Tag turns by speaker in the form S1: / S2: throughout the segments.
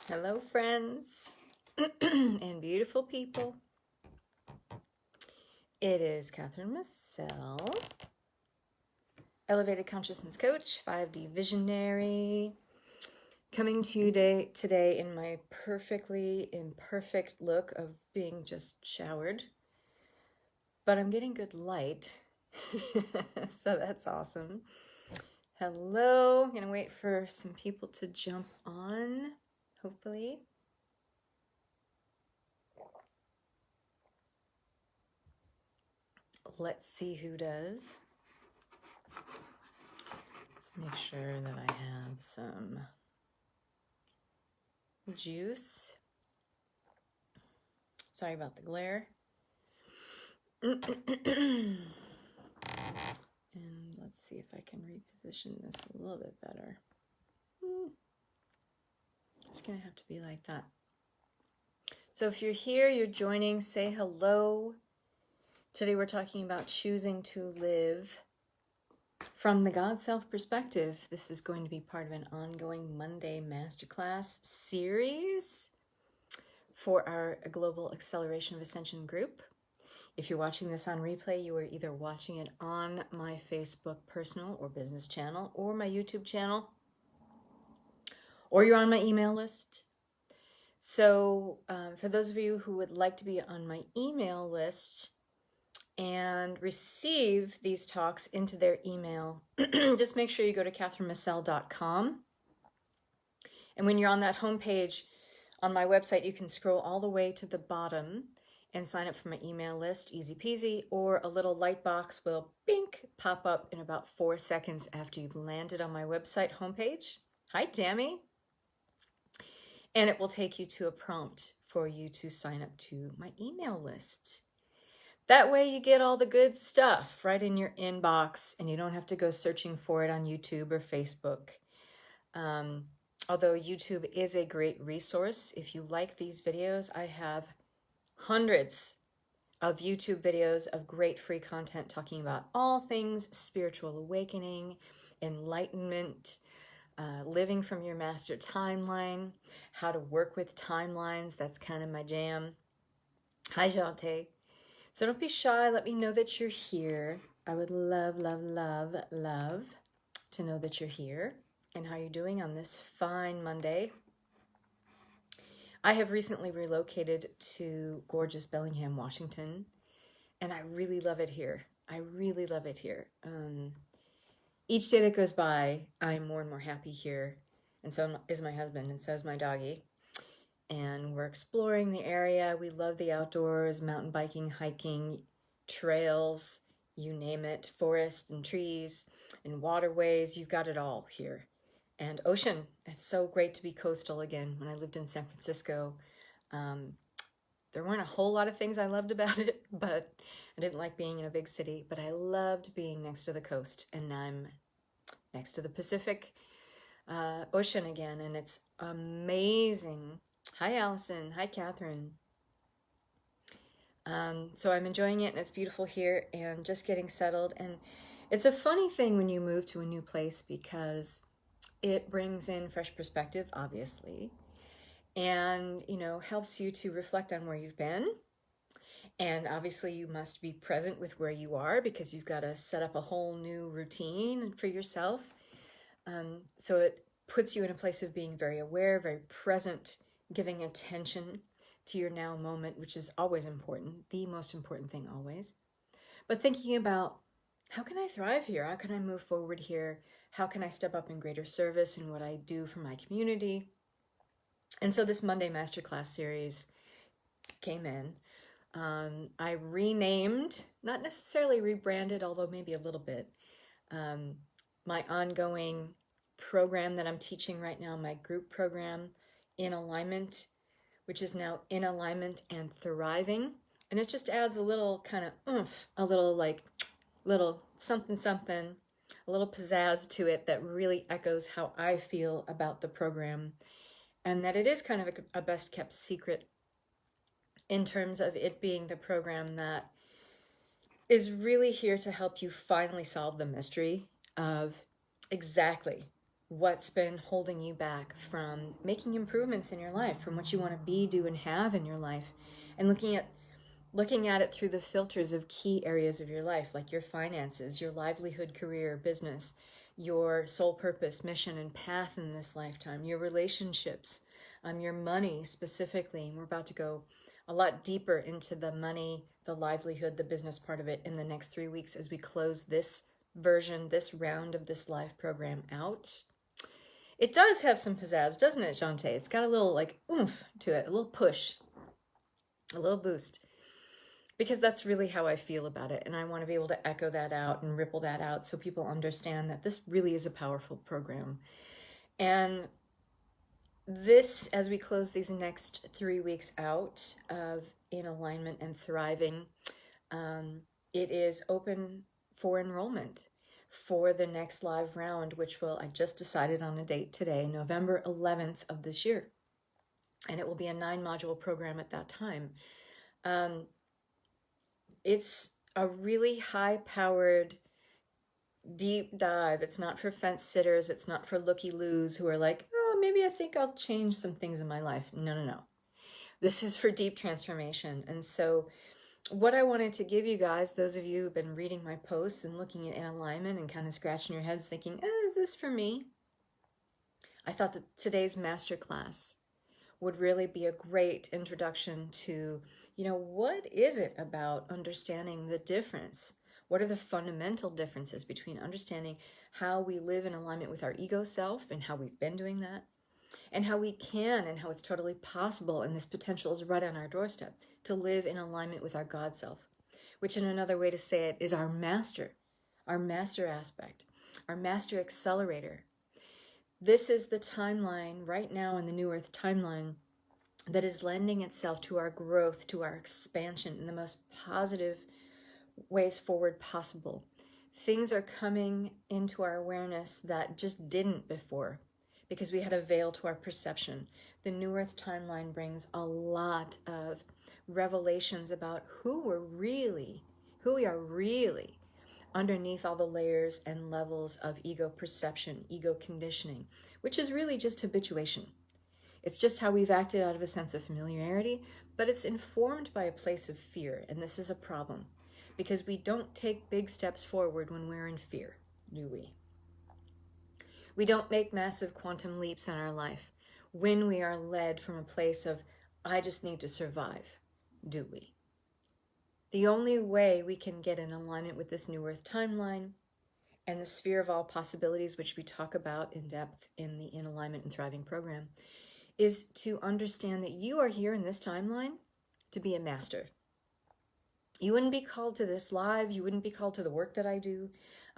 S1: Hello, friends and beautiful people. It is Catherine Massell, Elevated Consciousness Coach, 5D Visionary, coming to you today in my perfectly imperfect look of being just showered. But I'm getting good light, so that's awesome. Hello, I'm gonna wait for some people to jump on, hopefully. Let's see who does. Let's make sure that I have some juice. Sorry about the glare. And let's see if I can reposition this a little bit better. It's going to have to be like that. So if you're here, you're joining, say hello. Today we're talking about choosing to live from the Godself perspective. This is going to be part of an ongoing Monday Masterclass series for our Global Acceleration of Ascension group. If you're watching this on replay, you are either watching it on my Facebook personal or business channel or my YouTube channel, or you're on my email list. So for those of you who would like to be on my email list and receive these talks into their email, just make sure you go to catherinemassell.com. And when you're on that homepage on my website, you can scroll all the way to the bottom and sign up for my email list, easy peasy, or a little light box will bink pop up in about 4 seconds after you've landed on my website homepage. Hi, Tammy. And it will take you to a prompt for you to sign up to my email list. That way you get all the good stuff right in your inbox and you don't have to go searching for it on YouTube or Facebook. Although YouTube is a great resource, if you like these videos, I have hundreds of YouTube videos of great free content talking about all things spiritual awakening, enlightenment, living from your master timeline, how to work with timelines. That's kind of my jam. Hi, Jante. So don't be shy. Let me know that you're here. I would love, love, love, love to know that you're here and how you're doing on this fine Monday. I have recently relocated to gorgeous Bellingham, Washington, and I really love it here. I really love it here. Each day that goes by, I'm more and more happy here, and so is my husband, and so is my doggy. And we're exploring the area. We love the outdoors, mountain biking, hiking, trails, you name it, forest and trees and waterways. You've got it all here. And ocean. It's so great to be coastal again. When I lived in San Francisco, there weren't a whole lot of things I loved about it, but I didn't like being in a big city, but I loved being next to the coast, and I'm next to the Pacific Ocean again, and it's amazing. Hi, Allison. Hi, Catherine. So I'm enjoying it, and it's beautiful here, and just getting settled. And it's a funny thing when you move to a new place because it brings in fresh perspective, obviously, and, you know, helps you to reflect on where you've been. And obviously you must be present with where you are because you've got to set up a whole new routine for yourself. So it puts you in a place of being very aware, very present, giving attention to your now moment, which is always important, the most important thing always. But thinking about, how can I thrive here? How can I move forward here? How can I step up in greater service in what I do for my community? And so this Monday Masterclass series came in. I renamed, not necessarily rebranded, although maybe a little bit, my ongoing program that I'm teaching right now, my group program, In Alignment, which is now In Alignment and Thriving. And it just adds a little kind of oomph, a little like, little something, something, a little pizzazz to it that really echoes how I feel about the program. And that it is kind of a best kept secret in terms of it being the program that is really here to help you finally solve the mystery of exactly what's been holding you back from making improvements in your life, from what you want to be, do, and have in your life, and looking at it through the filters of key areas of your life, like your finances, your livelihood, career, business, your soul purpose, mission, and path in this lifetime, your relationships, your money specifically. And we're about to go a lot deeper into the money, the livelihood, the business part of it in the next 3 weeks as we close this version, this round of this live program out. It does have some pizzazz, doesn't it, Shantae? It's got a little like oomph to it, a little push, a little boost. Because that's really how I feel about it. And I want to be able to echo that out and ripple that out so people understand that this really is a powerful program. And this, as we close these next 3 weeks out of In Alignment and Thriving, it is open for enrollment for the next live round, which I just decided on a date today, November 11th of this year. And it will be a 9-module program at that time. It's a really high-powered, deep dive. It's not for fence sitters. It's not for looky-loos who are like, oh, maybe I think I'll change some things in my life. No, no, no. This is for deep transformation. And so what I wanted to give you guys, those of you who've been reading my posts and looking at In Alignment and kind of scratching your heads thinking, is this for me? I thought that today's masterclass would really be a great introduction to, what is it about understanding the difference? What are the fundamental differences between understanding how we live in alignment with our ego self and how we've been doing that, and how we can and how it's totally possible, and this potential is right on our doorstep, to live in alignment with our God self, which in another way to say it is our master aspect, our master accelerator. This is the timeline right now in the New Earth timeline that is lending itself to our growth, to our expansion in the most positive ways forward possible. Things are coming into our awareness that just didn't before because we had a veil to our perception. The New Earth timeline brings a lot of revelations about who we are really underneath all the layers and levels of ego perception, ego conditioning, which is really just habituation. It's just how we've acted out of a sense of familiarity, but it's informed by a place of fear. And this is a problem because we don't take big steps forward when we're in fear, do we? We don't make massive quantum leaps in our life when we are led from a place of, I just need to survive, do we? The only way we can get in alignment with this New Earth timeline and the sphere of all possibilities, which we talk about in depth in the In Alignment and Thriving program, is to understand that you are here in this timeline to be a master. You wouldn't be called to this live. You wouldn't be called to the work that I do.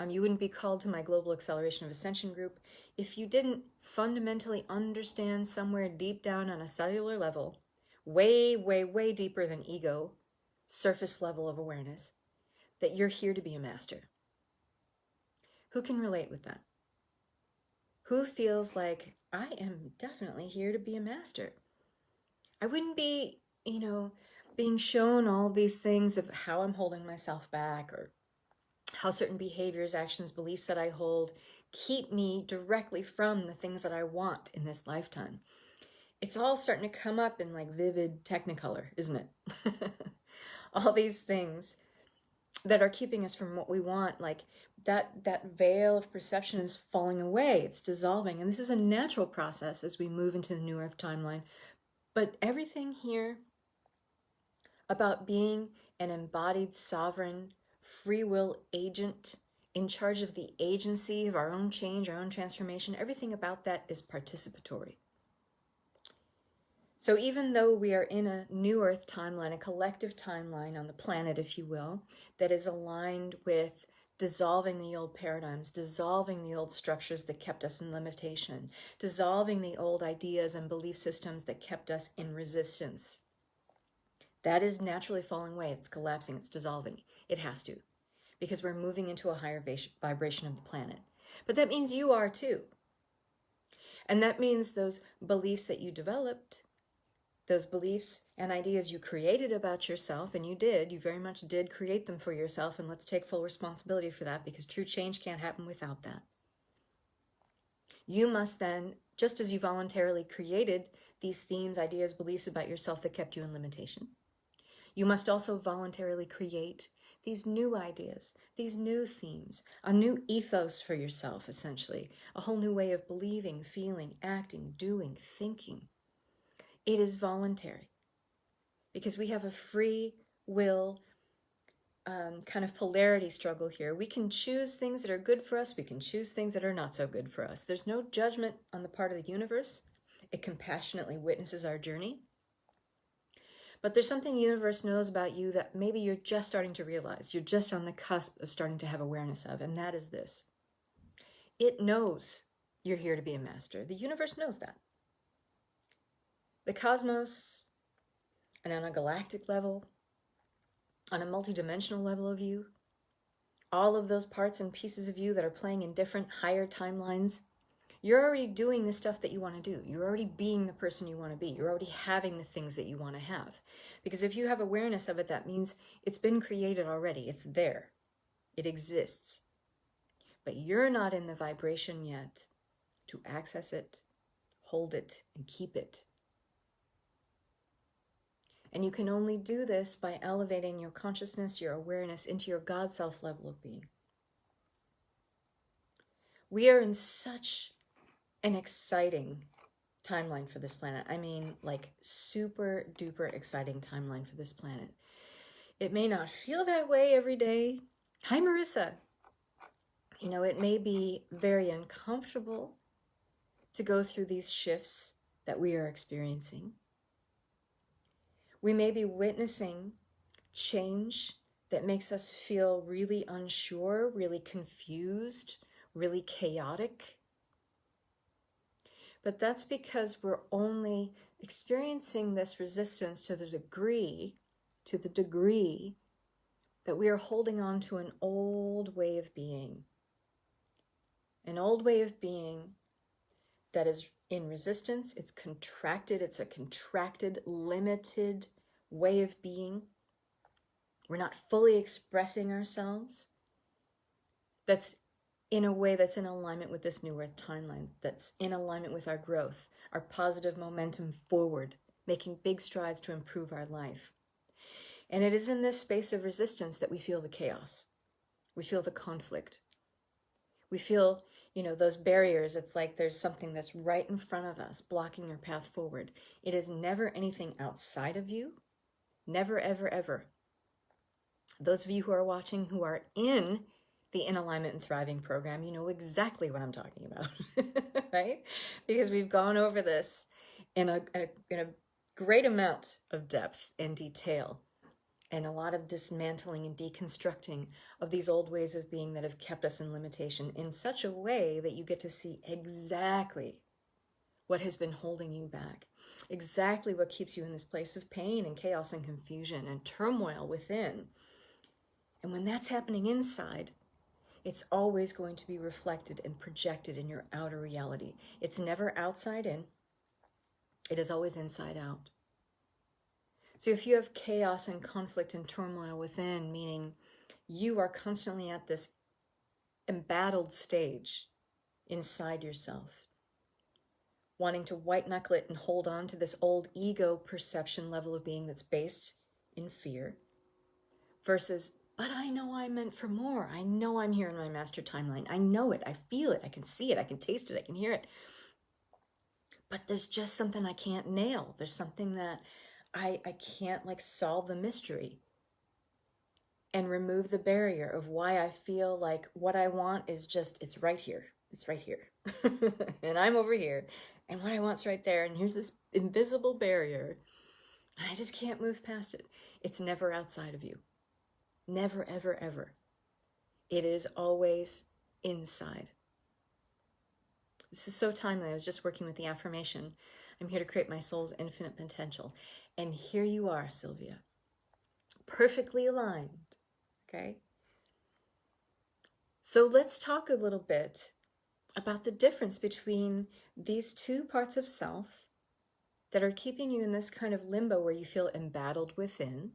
S1: You wouldn't be called to my Global Acceleration of Ascension group if you didn't fundamentally understand somewhere deep down on a cellular level, way, way, way deeper than ego, surface level of awareness, that you're here to be a master. Who can relate with that? Who feels like, I am definitely here to be a master? I wouldn't be, being shown all these things of how I'm holding myself back or how certain behaviors, actions, beliefs that I hold keep me directly from the things that I want in this lifetime. It's all starting to come up in like vivid technicolor, isn't it? All these things that are keeping us from what we want, like that veil of perception is falling away, it's dissolving. And this is a natural process as we move into the New Earth timeline. But everything here about being an embodied, sovereign, free will agent in charge of the agency of our own change, our own transformation, everything about that is participatory. So even though we are in a New Earth timeline, a collective timeline on the planet, if you will, that is aligned with dissolving the old paradigms, dissolving the old structures that kept us in limitation, dissolving the old ideas and belief systems that kept us in resistance, that is naturally falling away. It's collapsing. It's dissolving. It has to, because we're moving into a higher vibration of the planet. But that means you are too. And that means those beliefs that you developed, those beliefs and ideas you created about yourself, and you very much did create them for yourself, and let's take full responsibility for that, because true change can't happen without that. You must then, just as you voluntarily created these themes, ideas, beliefs about yourself that kept you in limitation, you must also voluntarily create these new ideas, these new themes, a new ethos for yourself, essentially, a whole new way of believing, feeling, acting, doing, thinking. It is voluntary because we have a free will kind of polarity struggle here. We can choose things that are good for us. We can choose things that are not so good for us. There's no judgment on the part of the universe. It compassionately witnesses our journey. But there's something the universe knows about you that maybe you're just starting to realize. You're just on the cusp of starting to have awareness of, and that is this. It knows you're here to be a master. The universe knows that. The cosmos, and on a galactic level, on a multidimensional level of you, all of those parts and pieces of you that are playing in different higher timelines, you're already doing the stuff that you want to do. You're already being the person you want to be. You're already having the things that you want to have. Because if you have awareness of it, that means it's been created already. It's there. It exists. But you're not in the vibration yet to access it, hold it, and keep it. And you can only do this by elevating your consciousness, your awareness into your Godself level of being. We are in such an exciting timeline for this planet. I mean, like super duper exciting timeline for this planet. It may not feel that way every day. Hi, Marissa. You know, it may be very uncomfortable to go through these shifts that we are experiencing. We may be witnessing change that makes us feel really unsure, really confused, really chaotic. But that's because we're only experiencing this resistance to the degree that we are holding on to an old way of being. An old way of being that is in resistance. It's contracted. It's a contracted, limited way of being. We're not fully expressing ourselves. That's in a way that's in alignment with this New Earth timeline, that's in alignment with our growth, our positive momentum forward, making big strides to improve our life. And it is in this space of resistance that we feel the chaos. We feel the conflict. We feel, those barriers. It's like there's something that's right in front of us, blocking our path forward. It is never anything outside of you. Never, ever, ever. Those of you who are watching who are in the In Alignment and Thriving program, you know exactly what I'm talking about, right? Because we've gone over this in a great amount of depth and detail, and a lot of dismantling and deconstructing of these old ways of being that have kept us in limitation in such a way that you get to see exactly what has been holding you back, exactly what keeps you in this place of pain and chaos and confusion and turmoil within. And when that's happening inside, it's always going to be reflected and projected in your outer reality. It's never outside in. It is always inside out. So if you have chaos and conflict and turmoil within, meaning you are constantly at this embattled stage inside yourself, wanting to white knuckle it and hold on to this old ego perception level of being that's based in fear, versus, but I know I'm meant for more. I know I'm here in my master timeline. I know it. I feel it. I can see it. I can taste it. I can hear it. But there's just something I can't nail. There's something that I can't solve the mystery and remove the barrier of why I feel like what I want is just, it's right here. It's right here. And I'm over here. And what I want's right there. And here's this invisible barrier. And I just can't move past it. It's never outside of you. Never, ever, ever. It is always inside. This is so timely. I was just working with the affirmation. I'm here to create my soul's infinite potential. And here you are, Sylvia. Perfectly aligned. Okay? So let's talk a little bit about the difference between these two parts of self that are keeping you in this kind of limbo where you feel embattled within.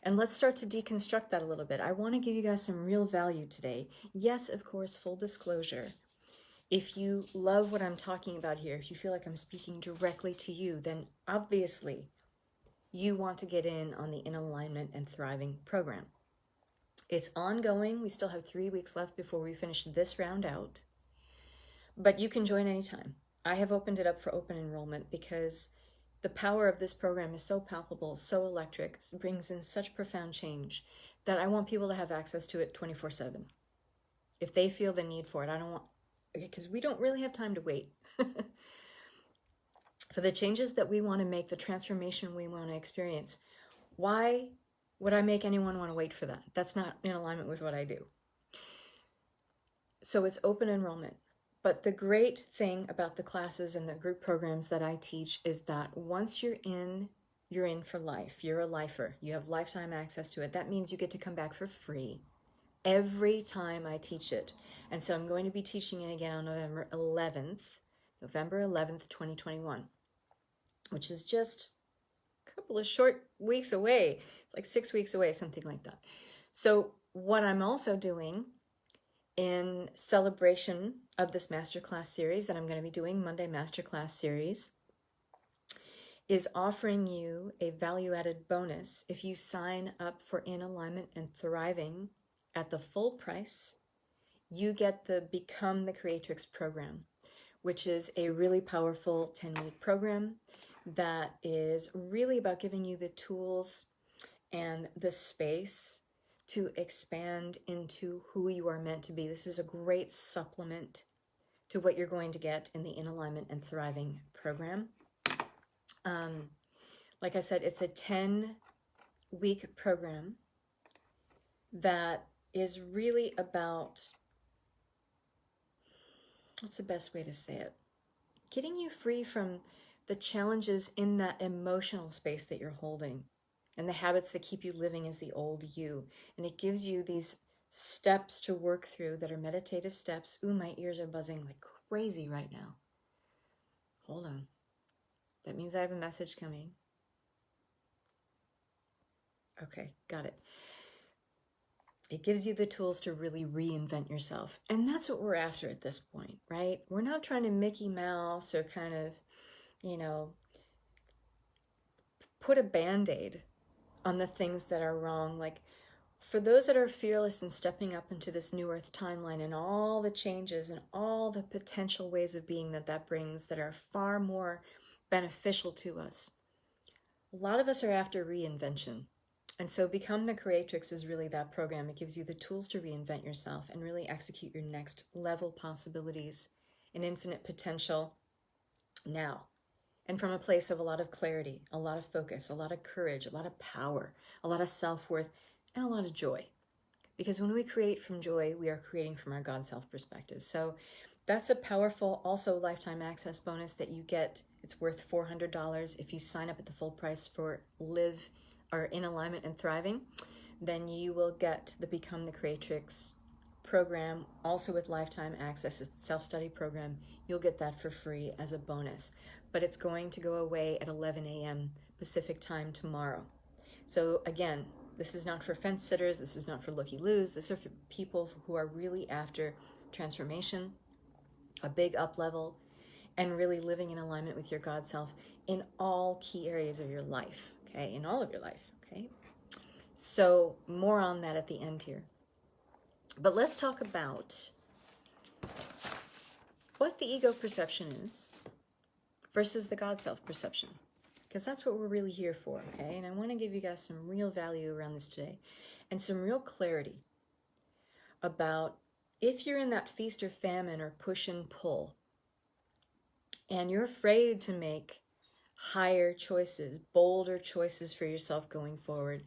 S1: And let's start to deconstruct that a little bit. I want to give you guys some real value today. Yes, of course, full disclosure. If you love what I'm talking about here, if you feel like I'm speaking directly to you, then obviously you want to get in on the In Alignment and Thriving program. It's ongoing. We still have 3 weeks left before we finish this round out, but you can join anytime. I have opened it up for open enrollment because the power of this program is so palpable, so electric, it brings in such profound change that I want people to have access to it 24/7. If they feel the need for it, I don't want, because we don't really have time to wait. For the changes that we want to make, the transformation we want to experience, why would I make anyone want to wait for that? That's not in alignment with what I do. So it's open enrollment. But the great thing about the classes and the group programs that I teach is that once you're in for life. You're a lifer. You have lifetime access to it. That means you get to come back for free every time I teach it. And so I'm going to be teaching it again on November 11th, 2021, which is just a couple of short weeks away, like 6 weeks away, something like that. So what I'm also doing in celebration of this Masterclass series that I'm going to be doing, Monday Masterclass series, is offering you a value-added bonus if you sign up for In Alignment and Thriving at the full price. You get the Become the Creatrix program, which is a really powerful 10-week program that is really about giving you the tools and the space to expand into who you are meant to be. This is a great supplement to what you're going to get in the In Alignment and Thriving program. Like I said, it's a 10-week program that is really about, what's the best way to say it? Getting you free from the challenges in that emotional space that you're holding and the habits that keep you living as the old you. And it gives you these steps to work through that are meditative steps. Ooh, my ears are buzzing like crazy right now. Hold on. That means I have a message coming. Okay, got it. It gives you the tools to really reinvent yourself. And that's what we're after at this point, right? We're not trying to Mickey Mouse or kind of, put a Band-Aid on the things that are wrong. Like, for those that are fearless in stepping up into this new earth timeline and all the changes and all the potential ways of being that brings that are far more beneficial to us, a lot of us are after reinvention. And so Become the Creatrix is really that program. It gives you the tools to reinvent yourself and really execute your next level possibilities and infinite potential now. And from a place of a lot of clarity, a lot of focus, a lot of courage, a lot of power, a lot of self-worth, and a lot of joy. Because when we create from joy, we are creating from our Godself perspective. So that's a powerful, also lifetime access bonus that you get. It's worth $400 if you sign up at the full price for Live or In Alignment and Thriving. Then you will get the Become the Creatrix program, also with lifetime access. It's a self-study program. You'll get that for free as a bonus. But it's going to go away at 11 a.m. Pacific time tomorrow. So again, this is not for fence sitters. This is not for looky-loos. This is for people who are really after transformation, a big up level, and really living in alignment with your God self in all key areas of your life, okay? In all of your life, okay? So more on that at the end here. But let's talk about what the ego perception is versus the God self perception, because that's what we're really here for, okay? And I want to give you guys some real value around this today and some real clarity about if you're in that feast or famine or push and pull and you're afraid to make higher choices, bolder choices for yourself going forward,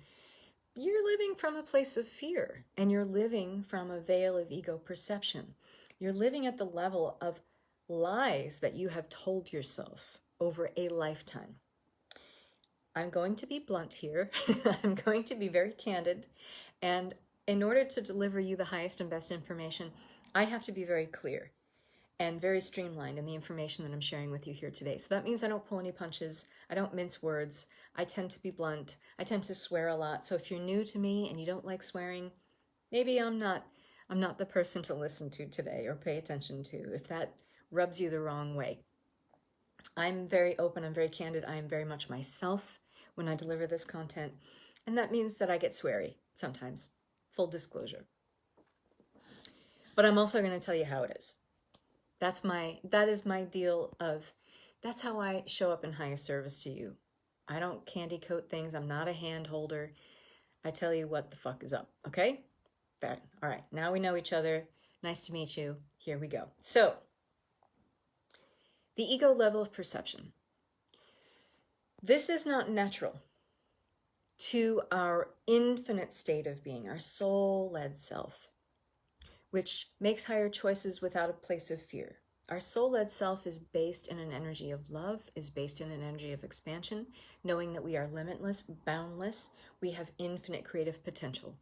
S1: you're living from a place of fear and you're living from a veil of ego perception. You're living at the level of lies that you have told yourself over a lifetime. I'm going to be blunt here. I'm going to be very candid. And in order to deliver you the highest and best information, I have to be very clear and very streamlined in the information that I'm sharing with you here today. So that means I don't pull any punches. I don't mince words. I tend to be blunt. I tend to swear a lot. So if you're new to me and you don't like swearing, maybe I'm not I'm not the person to listen to today or pay attention to if that rubs you the wrong way. I'm very open, I'm very candid, I am very much myself when I deliver this content, and that means that I get sweary sometimes, full disclosure. But I'm also going to tell you how it is. That is my deal of, that's how I show up in highest service to you. I don't candy coat things, I'm not a hand holder. I tell you what the fuck is up, okay? Bad. All right, now we know each other. Nice to meet you. Here we go. So, the ego level of perception. This is not natural to our infinite state of being, our soul-led self, which makes higher choices without a place of fear. Our soul-led self is based in an energy of love, is based in an energy of expansion, knowing that we are limitless, boundless, we have infinite creative potential.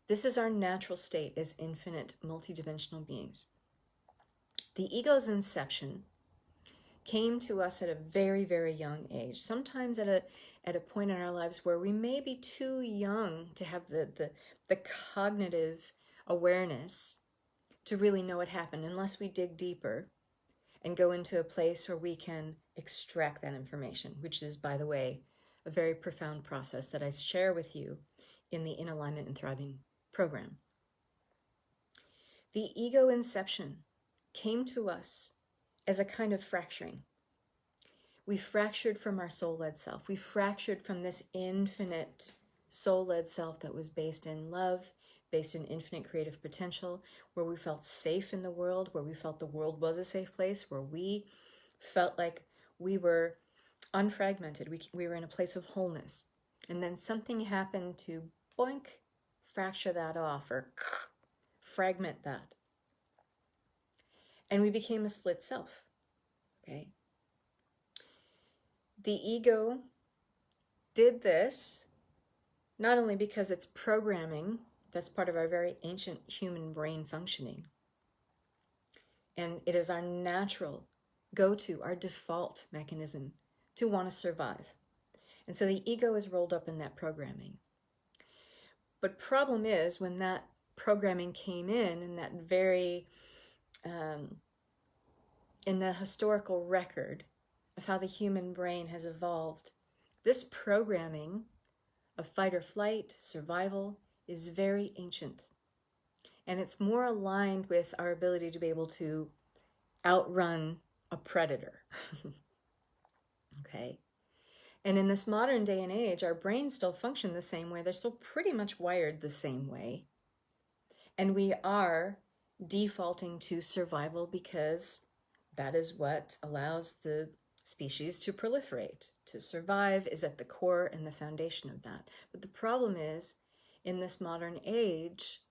S1: This is our natural state as infinite, multidimensional beings. The ego's inception came to us at a very, very young age, sometimes at a point in our lives where we may be too young to have the cognitive awareness to really know what happened, unless we dig deeper and go into a place where we can extract that information, which is, by the way, a very profound process that I share with you in the In Alignment and Thriving program. The ego inception came to us as a kind of fracturing. We fractured from our soul-led self. We fractured from this infinite soul-led self that was based in love, based in infinite creative potential, where we felt safe in the world, where we felt the world was a safe place, where we felt like we were unfragmented. We were in a place of wholeness. And then something happened to boink, fracture that off, or fragment that. And we became a split self, okay? The ego did this not only because it's programming, that's part of our very ancient human brain functioning, and it is our natural go-to, our default mechanism to want to survive. And so the ego is rolled up in that programming. But problem is, when that programming came in that very, in the historical record of how the human brain has evolved, this programming of fight or flight, survival, is very ancient. And it's more aligned with our ability to be able to outrun a predator. Okay? And in this modern day and age, our brains still function the same way. They're still pretty much wired the same way. And we are defaulting to survival because that is what allows the species to proliferate. To survive is at the core and the foundation of that. But the problem is, in this modern age,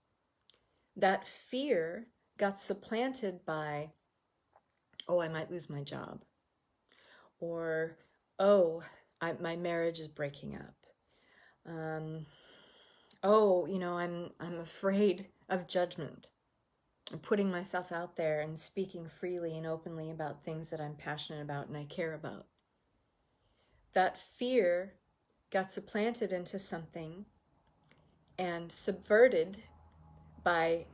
S1: that fear got supplanted by, oh, I might lose my job. Or, oh, my marriage is breaking up. Oh, you know, I'm afraid of judgment. I'm putting myself out there and speaking freely and openly about things that I'm passionate about and I care about. That fear got supplanted into something and subverted by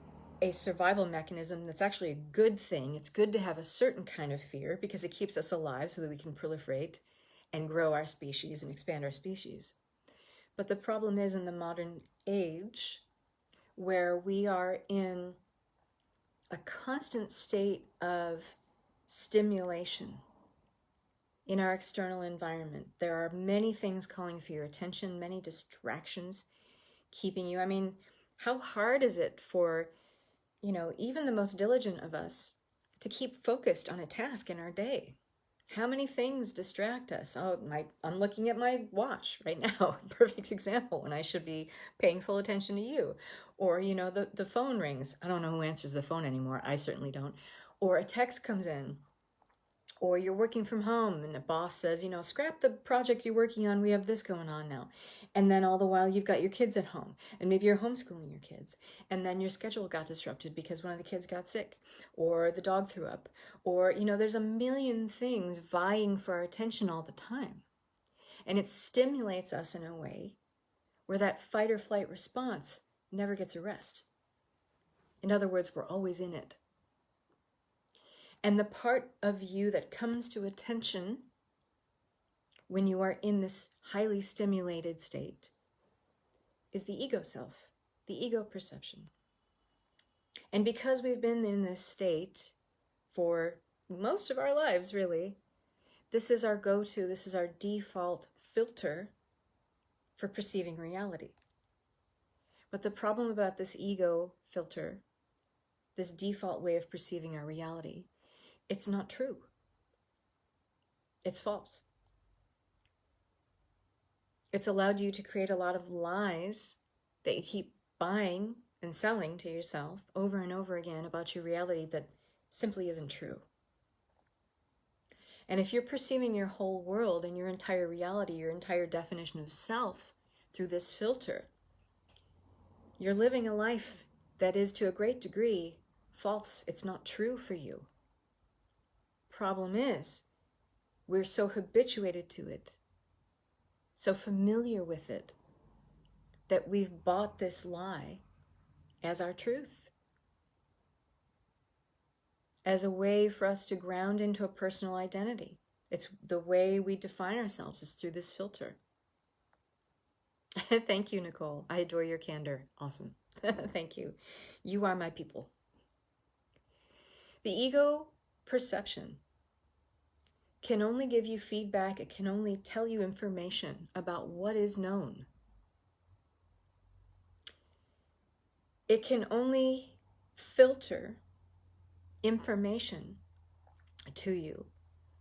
S1: a survival mechanism that's actually a good thing. It's good to have a certain kind of fear because it keeps us alive so that we can proliferate and grow our species and expand our species. But the problem is, in the modern age, where we are in a constant state of stimulation in our external environment, there are many things calling for your attention, many distractions keeping you. I mean, how hard is it for, you know, even the most diligent of us to keep focused on a task in our day? How many things distract us? Oh, I'm looking at my watch right now. Perfect example, when I should be paying full attention to you. Or, you know, the phone rings. I don't know who answers the phone anymore. I certainly don't. Or a text comes in. Or you're working from home and the boss says, you know, scrap the project you're working on. We have this going on now. And then all the while you've got your kids at home. And maybe you're homeschooling your kids. And then your schedule got disrupted because one of the kids got sick. Or the dog threw up. Or, you know, there's a million things vying for our attention all the time. And it stimulates us in a way where that fight or flight response never gets a rest. In other words, we're always in it. And the part of you that comes to attention when you are in this highly stimulated state is the ego self, the ego perception. And because we've been in this state for most of our lives, really, this is our go-to, this is our default filter for perceiving reality. But the problem about this ego filter, this default way of perceiving our reality, it's not true. It's false. It's allowed you to create a lot of lies that you keep buying and selling to yourself over and over again about your reality that simply isn't true. And if you're perceiving your whole world and your entire reality, your entire definition of self through this filter, you're living a life that is to a great degree false. It's not true for you. Problem is, we're so habituated to it, so familiar with it, that we've bought this lie as our truth, as a way for us to ground into a personal identity. It's the way we define ourselves is through this filter. Thank you, Nicole. I adore your candor. Awesome. Thank you. You are my people. The ego perception can only give you feedback. It can only tell you information about what is known. It can only filter information to you.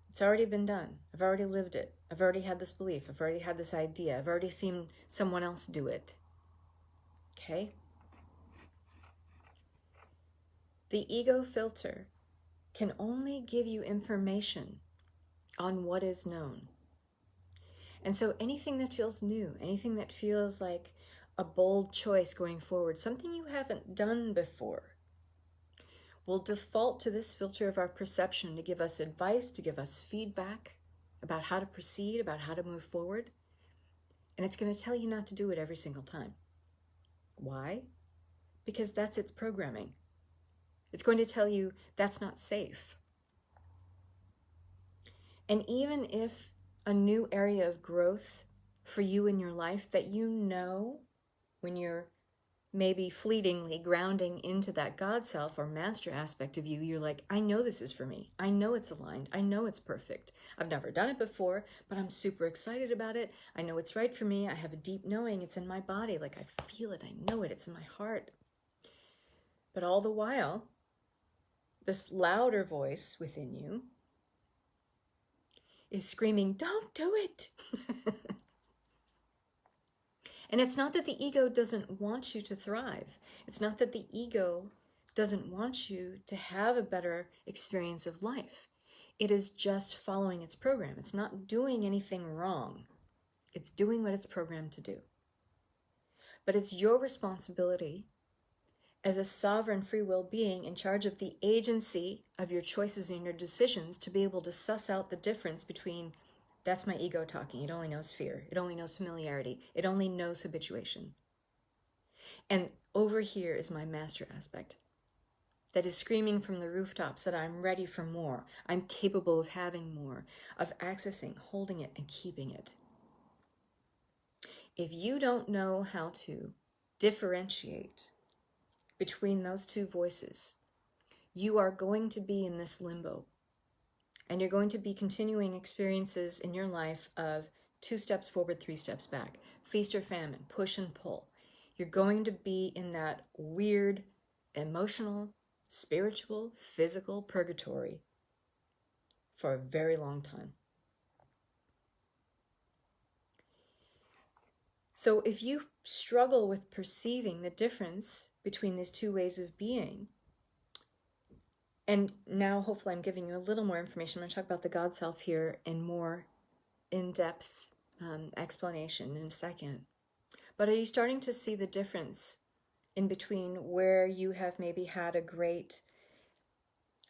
S1: It's already been done. I've already lived it. I've already had this belief. I've already had this idea. I've already seen someone else do it. Okay? The ego filter can only give you information on what is known. And so anything that feels new, anything that feels like a bold choice going forward, something you haven't done before, will default to this filter of our perception to give us advice, to give us feedback about how to proceed, about how to move forward. And it's going to tell you not to do it every single time. Why? Because that's its programming. It's going to tell you that's not safe. And even if a new area of growth for you in your life that you know when you're maybe fleetingly grounding into that Godself or master aspect of you, you're like, I know this is for me. I know it's aligned. I know it's perfect. I've never done it before, but I'm super excited about it. I know it's right for me. I have a deep knowing. It's in my body. Like I feel it. I know it. It's in my heart. But all the while, this louder voice within you is screaming, don't do it. And it's not that the ego doesn't want you to thrive. It's not that the ego doesn't want you to have a better experience of life. It is just following its program. It's not doing anything wrong. It's doing what it's programmed to do. But it's your responsibility as a sovereign free will being in charge of the agency of your choices and your decisions to be able to suss out the difference between that's my ego talking. It only knows fear. It only knows familiarity. It only knows habituation. And over here is my master aspect that is screaming from the rooftops that I'm ready for more. I'm capable of having more, of accessing, holding it, and keeping it. If you don't know how to differentiate between those two voices, you are going to be in this limbo. And you're going to be continuing experiences in your life of 2 steps forward, 3 steps back. Feast or famine, push and pull. You're going to be in that weird, emotional, spiritual, physical purgatory for a very long time. So if you struggle with perceiving the difference between these two ways of being, and now hopefully I'm giving you a little more information. I'm going to talk about the Godself here in more in-depth explanation in a second. But are you starting to see the difference in between where you have maybe had a great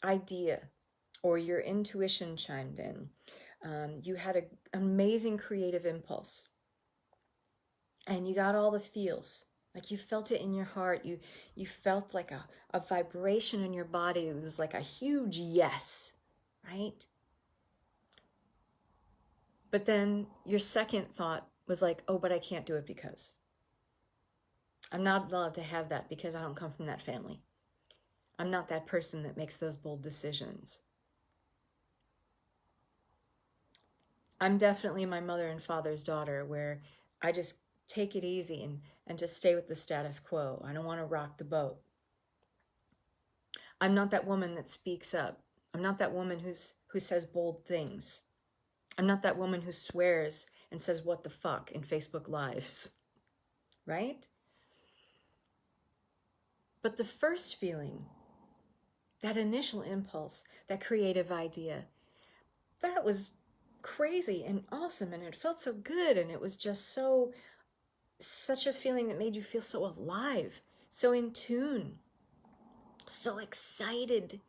S1: idea or your intuition chimed in? You had an amazing creative impulse and you got all the feels Like you felt it in your heart. You felt like a vibration in your body. It was like a huge yes, right? But then your second thought was like, oh, but I can't do it because I'm not allowed to have that because I don't come from that family. I'm not that person that makes those bold decisions. I'm definitely my mother and father's daughter, where I just take it easy and just stay with the status quo. I don't want to rock the boat. I'm not that woman that speaks up. I'm not that woman who says bold things. I'm not that woman who swears and says what the fuck in Facebook Lives, right? But the first feeling, that initial impulse, that creative idea, that was crazy and awesome, and it felt so good, and it was just such a feeling that made you feel so alive, so in tune, so excited,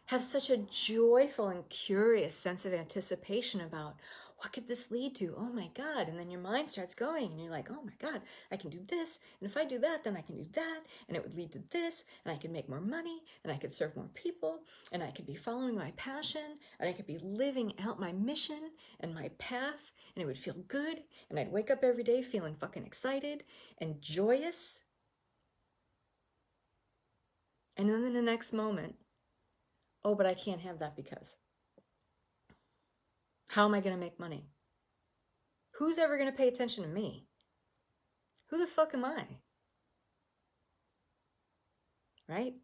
S1: have such a joyful and curious sense of anticipation about what could this lead to? Oh my God. And then your mind starts going and you're like, oh my God, I can do this. And if I do that, then I can do that. And it would lead to this. And I could make more money. And I could serve more people. And I could be following my passion. And I could be living out my mission and my path. And it would feel good. And I'd wake up every day feeling fucking excited and joyous. And then in the next moment, oh, but I can't have that because how am I going to make money? Who's ever going to pay attention to me? Who the fuck am I? Right?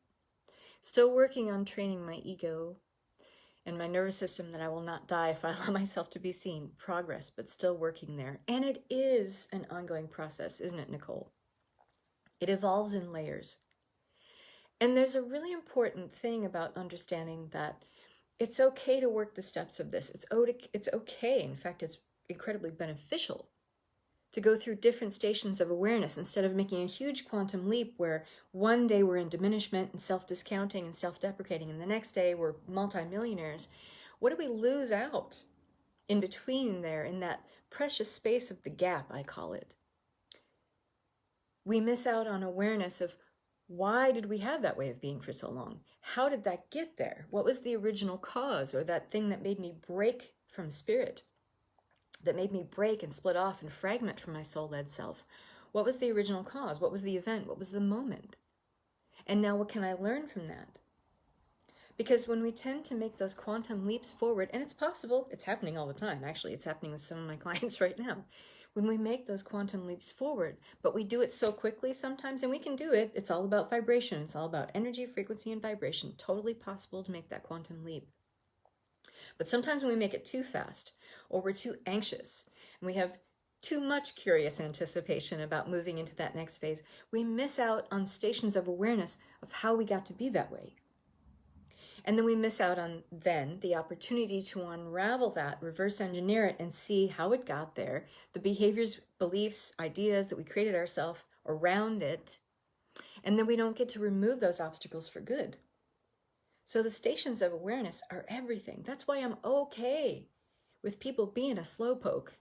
S1: Still working on training my ego and my nervous system that I will not die if I allow myself to be seen. Progress, but still working there. And it is an ongoing process, isn't it, Nicole? It evolves in layers. And there's a really important thing about understanding that it's okay to work the steps of this. It's okay. In fact, it's incredibly beneficial to go through different stations of awareness instead of making a huge quantum leap where one day we're in diminishment and self-discounting and self-deprecating, and the next day we're multimillionaires. What do we lose out in between there, in that precious space of the gap, I call it? We miss out on awareness of why did we have that way of being for so long? How did that get there? What was the original cause, or that thing that made me break from spirit, that made me break and split off and fragment from my soul-led self? What was the original cause? What was the event? What was the moment? And now what can I learn from that? Because when we tend to make those quantum leaps forward, and it's possible, it's happening all the time, actually, it's happening with some of my clients right now. When we make those quantum leaps forward, but we do it so quickly sometimes, and we can do it, it's all about vibration, it's all about energy, frequency, and vibration. Totally possible to make that quantum leap. But sometimes when we make it too fast, or we're too anxious, and we have too much curious anticipation about moving into that next phase, we miss out on stations of awareness of how we got to be that way. And then we miss out on then the opportunity to unravel that, reverse engineer it, and see how it got there, the behaviors, beliefs, ideas that we created ourselves around it, and then we don't get to remove those obstacles for good. So the stations of awareness are everything. That's why I'm okay with people being a slowpoke.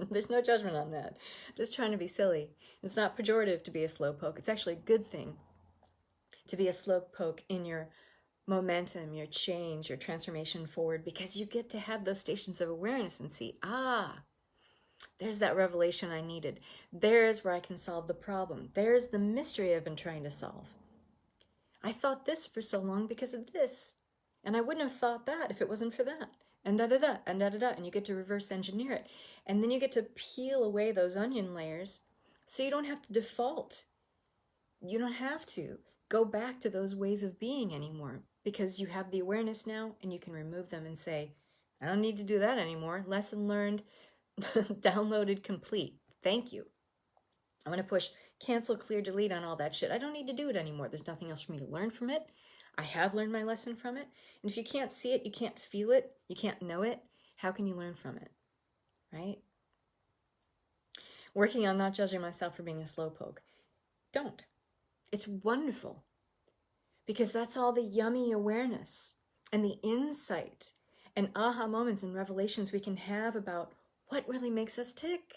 S1: There's no judgment on that. Just trying to be silly. It's not pejorative to be a slowpoke. It's actually a good thing to be a slowpoke in your momentum, your change, your transformation forward, because you get to have those stations of awareness and see, there's that revelation I needed. There's where I can solve the problem. There's the mystery I've been trying to solve. I thought this for so long because of this, and I wouldn't have thought that if it wasn't for that, and da-da-da, and da-da-da, and you get to reverse engineer it. And then you get to peel away those onion layers so you don't have to default. You don't have to go back to those ways of being anymore, because you have the awareness now and you can remove them and say, I don't need to do that anymore. Lesson learned, downloaded, complete. Thank you. I'm going to push cancel, clear, delete on all that shit. I don't need to do it anymore. There's nothing else for me to learn from it. I have learned my lesson from it. And if you can't see it, you can't feel it, you can't know it, how can you learn from it? Right? Working on not judging myself for being a slowpoke. Don't. It's wonderful. Because that's all the yummy awareness and the insight and aha moments and revelations we can have about what really makes us tick.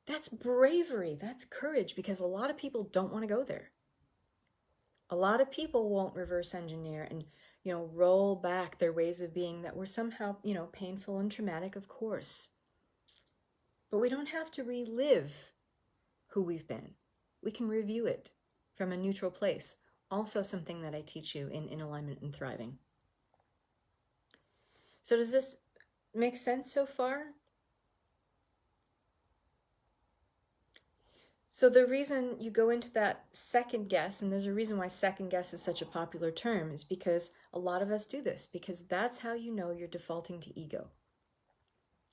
S1: That's bravery. That's courage, because a lot of people don't want to go there. A lot of people won't reverse engineer and, roll back their ways of being that were somehow, painful and traumatic, of course. But we don't have to relive who we've been. We can review it from a neutral place. Also something that I teach you in Alignment and Thriving. So does this make sense so far? So the reason you go into that second guess, and there's a reason why second guess is such a popular term, is because a lot of us do this, because that's how you know you're defaulting to ego.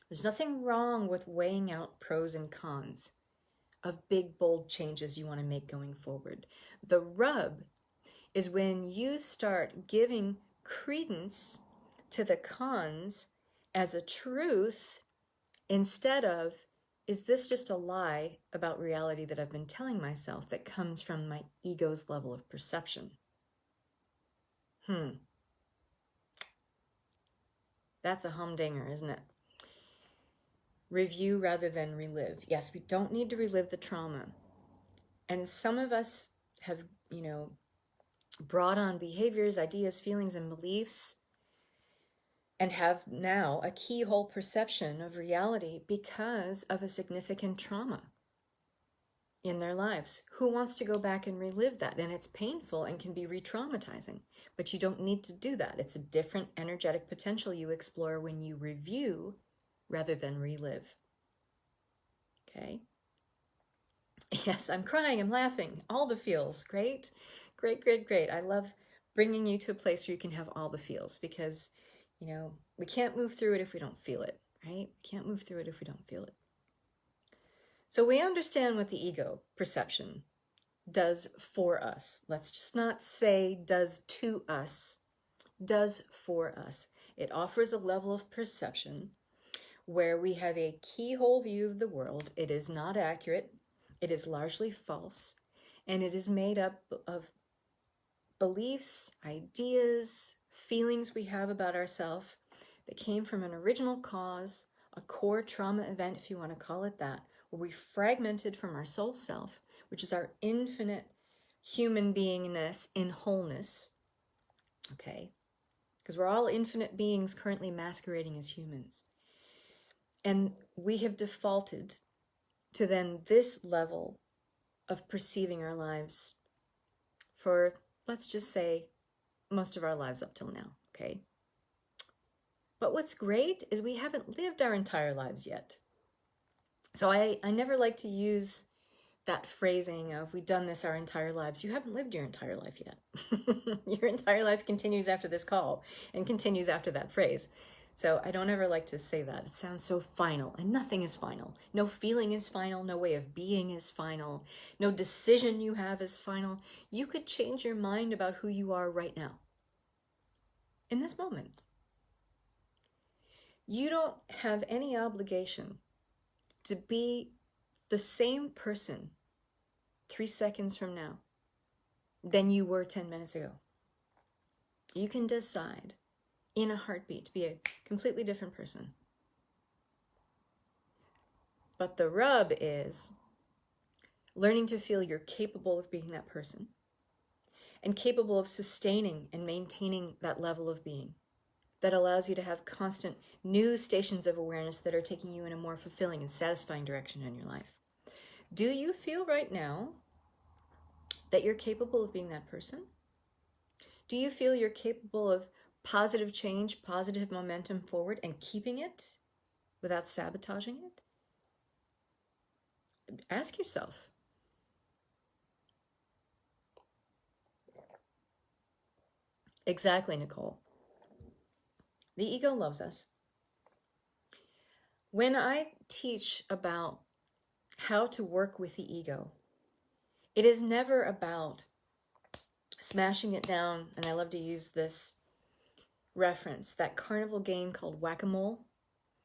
S1: There's nothing wrong with weighing out pros and cons of big, bold changes you want to make going forward. The rub is when you start giving credence to the cons as a truth instead of, is this just a lie about reality that I've been telling myself that comes from my ego's level of perception? That's a humdinger, isn't it? Review rather than relive. Yes, we don't need to relive the trauma. And some of us have, brought on behaviors, ideas, feelings, and beliefs, and have now a keyhole perception of reality because of a significant trauma in their lives. Who wants to go back and relive that? And it's painful and can be re-traumatizing, but you don't need to do that. It's a different energetic potential you explore when you review rather than relive. Okay? Yes, I'm crying, I'm laughing, all the feels. Great, great, great, great. I love bringing you to a place where you can have all the feels, because we can't move through it if we don't feel it, right? We can't move through it if we don't feel it. So we understand what the ego perception does for us. Let's just not say does to us, does for us. It offers a level of perception where we have a keyhole view of the world. It is not accurate. It is largely false. And it is made up of beliefs, ideas, feelings we have about ourselves that came from an original cause, a core trauma event, if you want to call it that, where we fragmented from our soul self, which is our infinite human beingness in wholeness, okay? Because we're all infinite beings currently masquerading as humans. And we have defaulted to then this level of perceiving our lives for, let's just say, most of our lives up till now, okay? But what's great is we haven't lived our entire lives yet. So I never like to use that phrasing of, we've done this our entire lives. You haven't lived your entire life yet. Your entire life continues after this call and continues after that phrase. So I don't ever like to say that. It sounds so final, and nothing is final. No feeling is final. No way of being is final. No decision you have is final. You could change your mind about who you are right now, in this moment. You don't have any obligation to be the same person 3 seconds from now than you were 10 minutes ago. You can decide in a heartbeat to be a completely different person. But the rub is learning to feel you're capable of being that person and capable of sustaining and maintaining that level of being that allows you to have constant new stations of awareness that are taking you in a more fulfilling and satisfying direction in your life. Do you feel right now that you're capable of being that person? Do you feel you're capable of positive change, positive momentum forward, and keeping it without sabotaging it? Ask yourself. Exactly, Nicole. The ego loves us. When I teach about how to work with the ego, it is never about smashing it down, and I love to use this reference, that carnival game called whack-a-mole,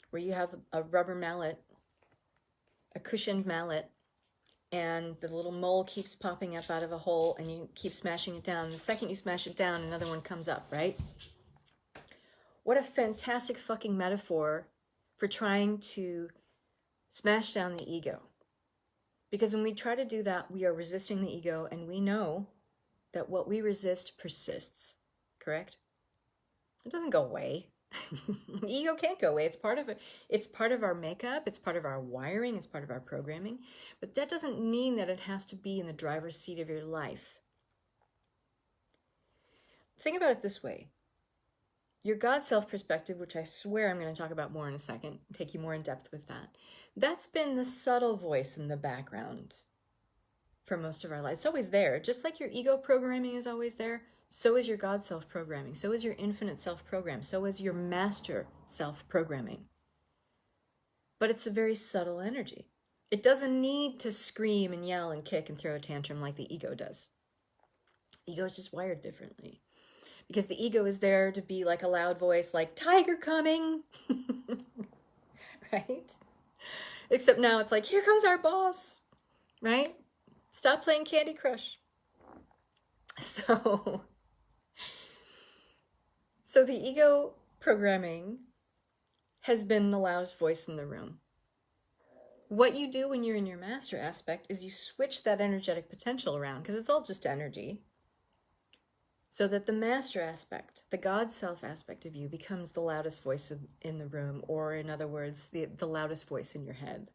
S1: where you have a rubber mallet, a cushioned mallet, and the little mole keeps popping up out of a hole, and you keep smashing it down. The second you smash it down, another one comes up, right? What a fantastic fucking metaphor for trying to smash down the ego. Because when we try to do that, we are resisting the ego, and we know that what we resist persists, correct? It doesn't go away. The ego can't go away. It's part of it. It's part of our makeup. It's part of our wiring. It's part of our programming. But that doesn't mean that it has to be in the driver's seat of your life. Think about it this way. Your Godself perspective, which I swear I'm going to talk about more in a second, take you more in depth with that. That's been the subtle voice in the background for most of our lives. It's always there. Just like your ego programming is always there, so is your Godself programming. So is your infinite self program. So is your master self programming. But it's a very subtle energy. It doesn't need to scream and yell and kick and throw a tantrum like the ego does. The ego is just wired differently. Because the ego is there to be like a loud voice, like, tiger coming, right? Except now it's like, here comes our boss, right? Stop playing Candy Crush. So the ego programming has been the loudest voice in the room. What you do when you're in your master aspect is you switch that energetic potential around, because it's all just energy, so that the master aspect, the God self aspect of you, becomes the loudest voice in the room, or in other words, the loudest voice in your head.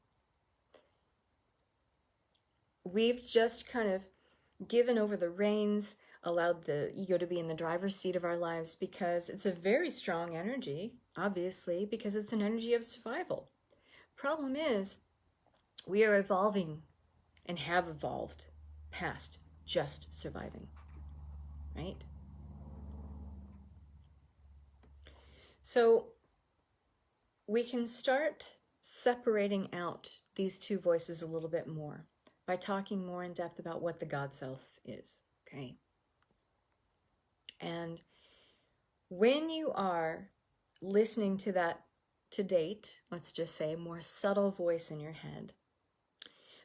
S1: We've just kind of given over the reins, allowed the ego to be in the driver's seat of our lives, because it's a very strong energy, obviously, because it's an energy of survival. Problem is, we are evolving and have evolved past just surviving. Right? So we can start separating out these two voices a little bit more by talking more in depth about what the God self is, okay? And when you are listening to that, to date, let's just say, more subtle voice in your head,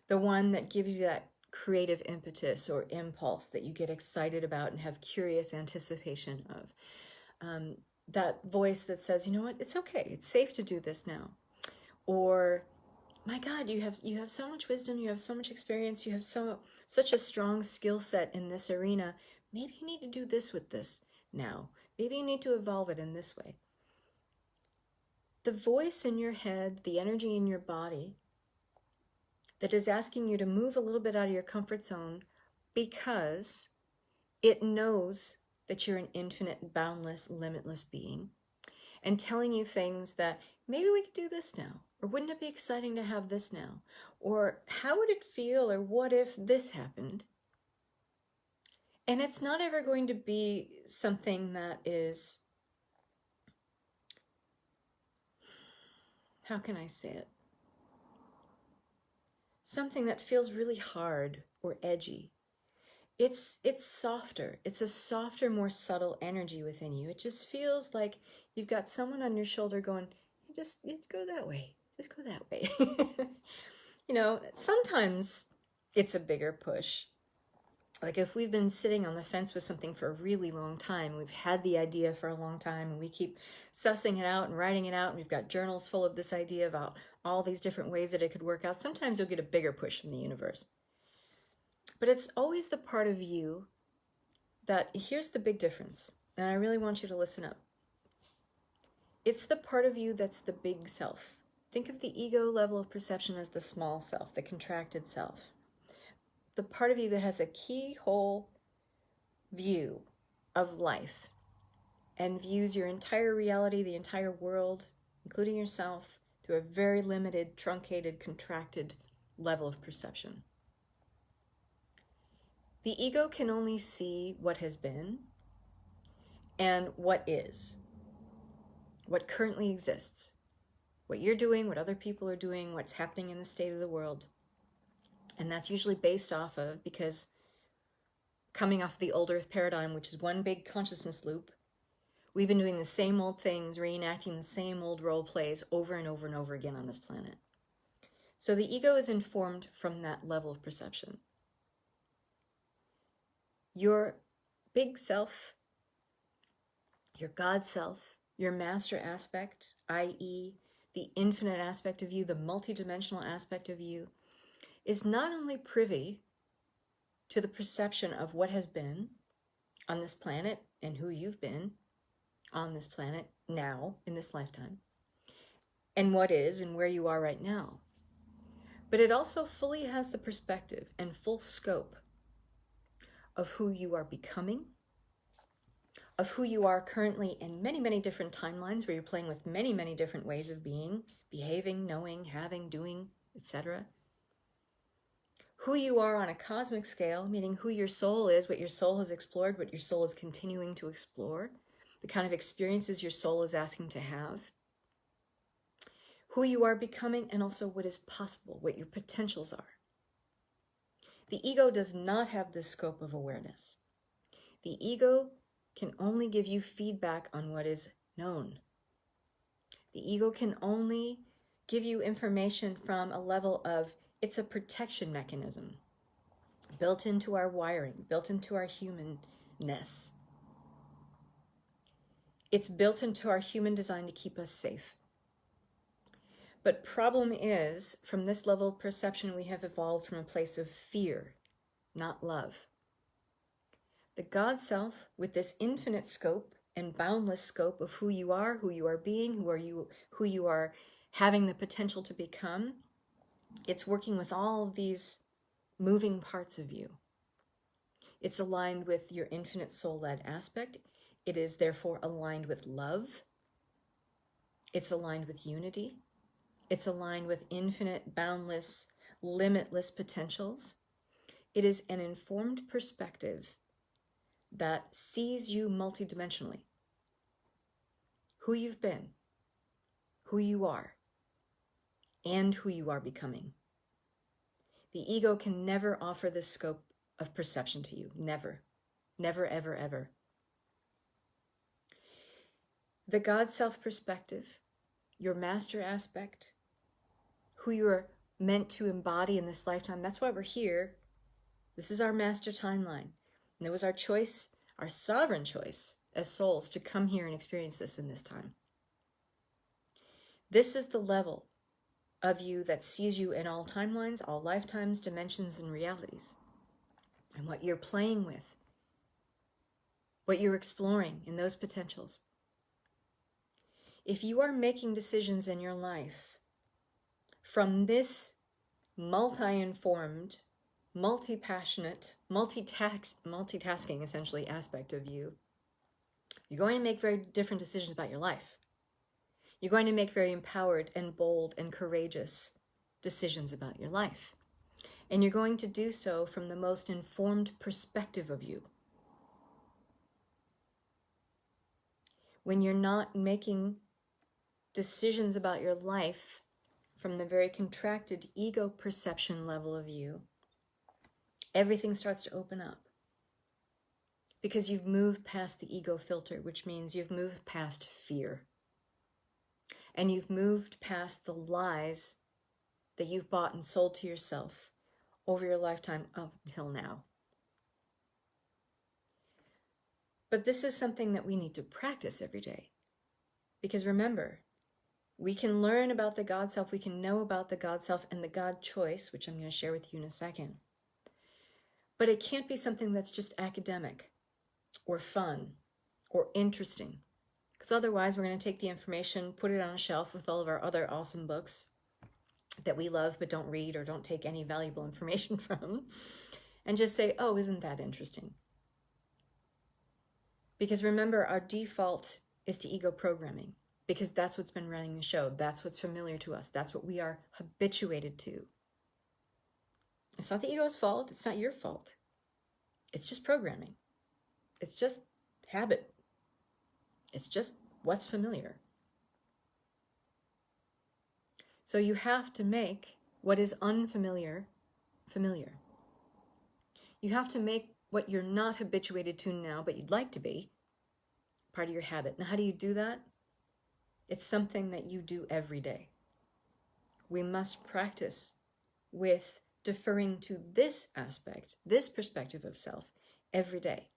S1: the one that gives you that creative impetus or impulse that you get excited about and have curious anticipation of. That voice that says, you know what, it's okay, it's safe to do this now. Or, my God, you have so much wisdom, you have so much experience, you have such a strong skill set in this arena. Maybe you need to do this with this now. Maybe you need to evolve it in this way. The voice in your head, the energy in your body, that is asking you to move a little bit out of your comfort zone because it knows that you're an infinite, boundless, limitless being, and telling you things that maybe we could do this now, or wouldn't it be exciting to have this now, or how would it feel, or what if this happened? And it's not ever going to be something that is, how can I say it? Something that feels really hard or edgy. It's softer. It's a softer, more subtle energy within you. It just feels like you've got someone on your shoulder going, just go that way. Just go that way. You know, sometimes it's a bigger push. Like if we've been sitting on the fence with something for a really long time, we've had the idea for a long time, and we keep sussing it out and writing it out, and we've got journals full of this idea about all these different ways that it could work out. Sometimes you'll get a bigger push from the universe. But it's always the part of you that, here's the big difference, and I really want you to listen up. It's the part of you that's the big self. Think of the ego level of perception as the small self, the contracted self. The part of you that has a keyhole view of life and views your entire reality, the entire world, including yourself, through a very limited, truncated, contracted level of perception. The ego can only see what has been and what is, what currently exists, what you're doing, what other people are doing, what's happening in the state of the world. And that's usually based off of, because coming off the old earth paradigm, which is one big consciousness loop, we've been doing the same old things, reenacting the same old role plays over and over and over again on this planet. So the ego is informed from that level of perception. Your big self, your God self, your master aspect, i.e. the infinite aspect of you, the multidimensional aspect of you, is not only privy to the perception of what has been on this planet and who you've been on this planet now in this lifetime, and what is and where you are right now, but it also fully has the perspective and full scope of who you are becoming, of who you are currently in many, many different timelines where you're playing with many, many different ways of being, behaving, knowing, having, doing, etc. Who you are on a cosmic scale, meaning who your soul is, what your soul has explored, what your soul is continuing to explore, the kind of experiences your soul is asking to have, who you are becoming, and also what is possible, what your potentials are. The ego does not have this scope of awareness. The ego can only give you feedback on what is known. The ego can only give you information from a level of, it's a protection mechanism built into our wiring, built into our humanness. It's built into our human design to keep us safe. But problem is, from this level of perception, we have evolved from a place of fear, not love. The God Self, with this infinite scope and boundless scope of who you are being, who you are having the potential to become, it's working with all of these moving parts of you. It's aligned with your infinite soul-led aspect. It is therefore aligned with love. It's aligned with unity. It's aligned with infinite, boundless, limitless potentials. It is an informed perspective that sees you multidimensionally. Who you've been, who you are, and who you are becoming. The ego can never offer this scope of perception to you. Never. Never, ever, ever. The God Self perspective, your master aspect, who you're meant to embody in this lifetime, that's why we're here. This is our master timeline. And it was our choice, our sovereign choice as souls to come here and experience this in this time. This is the level of you that sees you in all timelines, all lifetimes, dimensions, and realities. And what you're playing with, what you're exploring in those potentials. If you are making decisions in your life from this multi-informed, multi-passionate, multitasking essentially aspect of you, you're going to make very different decisions about your life. You're going to make very empowered and bold and courageous decisions about your life. And you're going to do so from the most informed perspective of you. When you're not making decisions about your life from the very contracted ego perception level of you, everything starts to open up. Because you've moved past the ego filter, which means you've moved past fear. And you've moved past the lies that you've bought and sold to yourself over your lifetime up until now. But this is something that we need to practice every day. Because remember, we can learn about the God Self, we can know about the God Self and the God choice, which I'm going to share with you in a second. But it can't be something that's just academic or fun or interesting. Because otherwise we're going to take the information, put it on a shelf with all of our other awesome books that we love but don't read or don't take any valuable information from, and just say, oh, isn't that interesting? Because remember, our default is to ego programming, because that's what's been running the show. That's what's familiar to us. That's what we are habituated to. It's not the ego's fault. It's not your fault. It's just programming. It's just habit. It's just what's familiar. So you have to make what is unfamiliar familiar. You have to make what you're not habituated to now, but you'd like to be, part of your habit. Now, how do you do that? It's something that you do every day. We must practice with deferring to this aspect, this perspective of self, every day.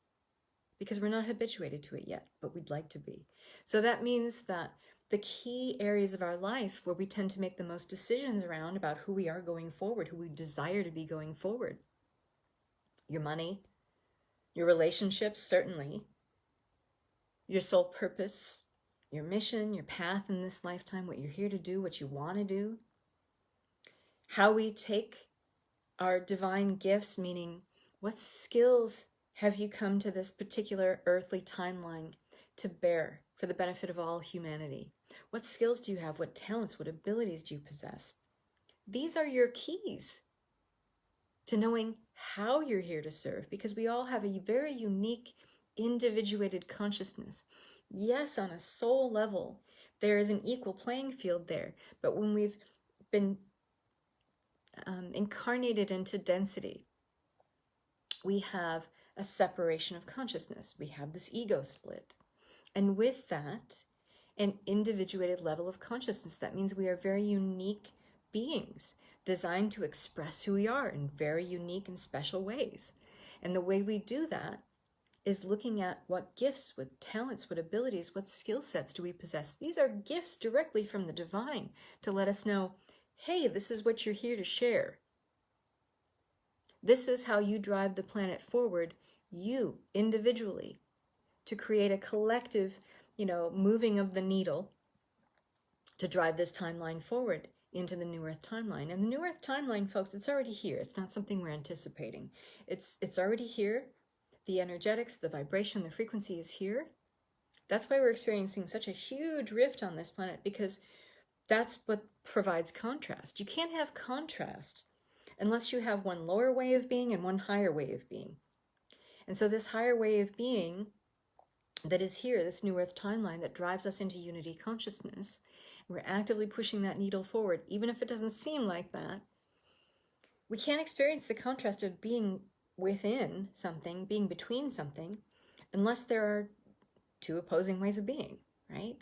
S1: Because we're not habituated to it yet, but we'd like to be. So that means that the key areas of our life where we tend to make the most decisions around about who we are going forward, who we desire to be going forward. Your money, your relationships, certainly, your soul purpose, your mission, your path in this lifetime, what you're here to do, what you want to do, how we take our divine gifts, meaning what skills have you come to this particular earthly timeline to bear for the benefit of all humanity? What skills do you have? What talents, what abilities do you possess? These are your keys to knowing how you're here to serve, because we all have a very unique, individuated consciousness. Yes, on a soul level, there is an equal playing field there, but when we've been incarnated into density, we have a separation of consciousness. We have this ego split. And with that, an individuated level of consciousness. That means we are very unique beings designed to express who we are in very unique and special ways. And the way we do that is looking at what gifts, what talents, what abilities, what skill sets do we possess. These are gifts directly from the divine to let us know, hey, this is what you're here to share. This is how you drive the planet forward, you individually, to create a collective, moving of the needle to drive this timeline forward into the New Earth timeline. And the New Earth timeline, folks, it's already here. It's not something we're anticipating. It's already here. The energetics, the vibration, the frequency is here. That's why we're experiencing such a huge rift on this planet, because that's what provides contrast. You can't have contrast unless you have one lower way of being and one higher way of being. And so this higher way of being that is here, this New Earth timeline that drives us into unity consciousness, we're actively pushing that needle forward, even if it doesn't seem like that. We can't experience the contrast of being within something, being between something, unless there are two opposing ways of being, right?